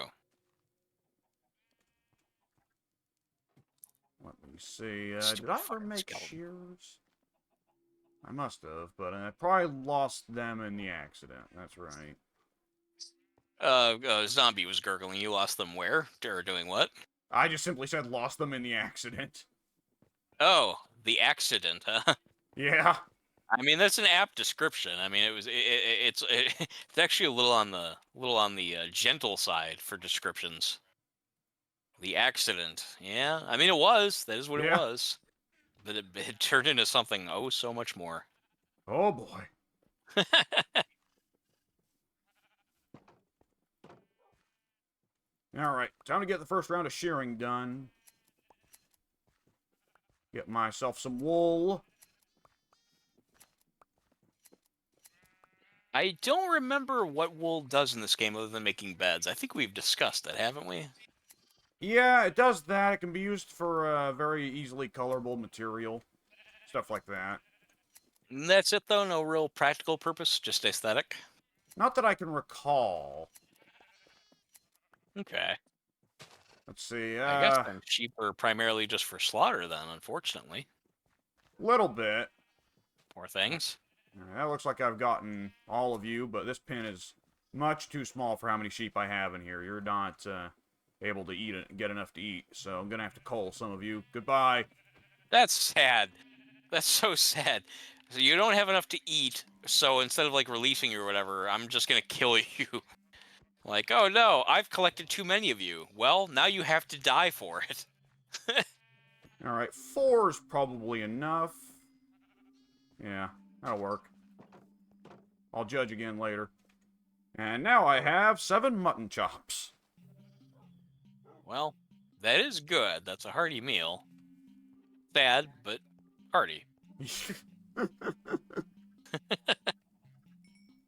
A: Let me see.
B: Stupid
A: Did I ever
B: fucking
A: make
B: skeleton.
A: shears? I must have, but I probably lost them in the accident. That's right.
B: Zombie was gurgling. You lost them where? Or doing what?
A: I just simply said lost them in the accident.
B: Oh, the accident, huh?
A: Yeah.
B: I mean, that's an apt description. I mean, it's it's actually a little on the gentle side for descriptions. The accident, yeah. I mean, it was. That is what it
A: Yeah.
B: was. But it turned into something oh so much more.
A: Oh boy. Alright, time to get the first round of shearing done. Get myself some wool.
B: I don't remember what wool does in this game other than making beds. I think we've discussed that, haven't we?
A: Yeah, it does that. It can be used for very easily colorable material. Stuff like that.
B: And that's it, though? No real practical purpose? Just aesthetic?
A: Not that I can recall.
B: Okay.
A: Let's see,
B: I guess then sheep are primarily just for slaughter, then, unfortunately.
A: little bit.
B: Poor things.
A: That looks like I've gotten all of you, but this pin is much too small for how many sheep I have in here. You're not able to eat it, get enough to eat, so I'm gonna have to cull some of you. Goodbye.
B: That's sad. That's so sad. So you don't have enough to eat, so instead of like releasing you or whatever, I'm just gonna kill you. Like, oh no, I've collected too many of you. Well, now you have to die for it.
A: Alright, 4 is probably enough. Yeah, that'll work. I'll judge again later. And now I have 7 mutton chops.
B: Well, that is good. That's a hearty meal. Sad, but hearty.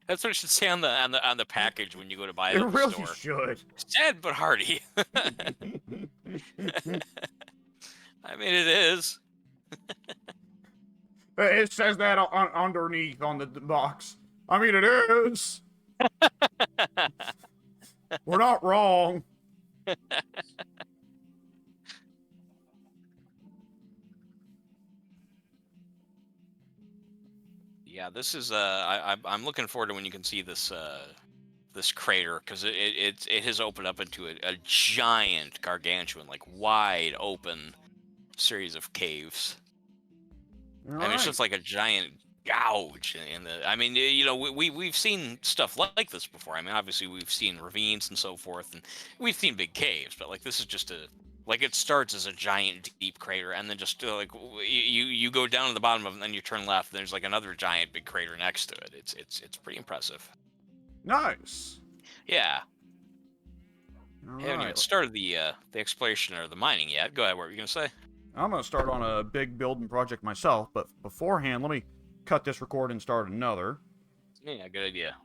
B: That's what it should say on the package when you go to buy it
A: It
B: at the
A: really
B: store.
A: should.
B: Sad but hearty. I mean, it is.
A: It says that underneath on the box. I mean, it is. We're not wrong.
B: Yeah, this is I'm looking forward to when you can see this this crater because it has opened up into a giant, gargantuan, like wide open series of caves.
A: All
B: I mean, it's
A: right.
B: just like a giant gouge in the. I mean, you know, we've seen stuff like this before. I mean, obviously we've seen ravines and so forth, and we've seen big caves, but like this is just a like it starts as a giant deep crater, and then just like you go down to the bottom of it, and then you turn left, and there's like another giant big crater next to it. It's pretty impressive.
A: Nice.
B: Yeah,
A: All
B: I haven't
A: right.
B: even started the exploration or the mining yet. Go ahead. What were you gonna say?
A: I'm gonna start on a big building project myself, but beforehand, let me cut this record and start another.
B: Yeah, good idea.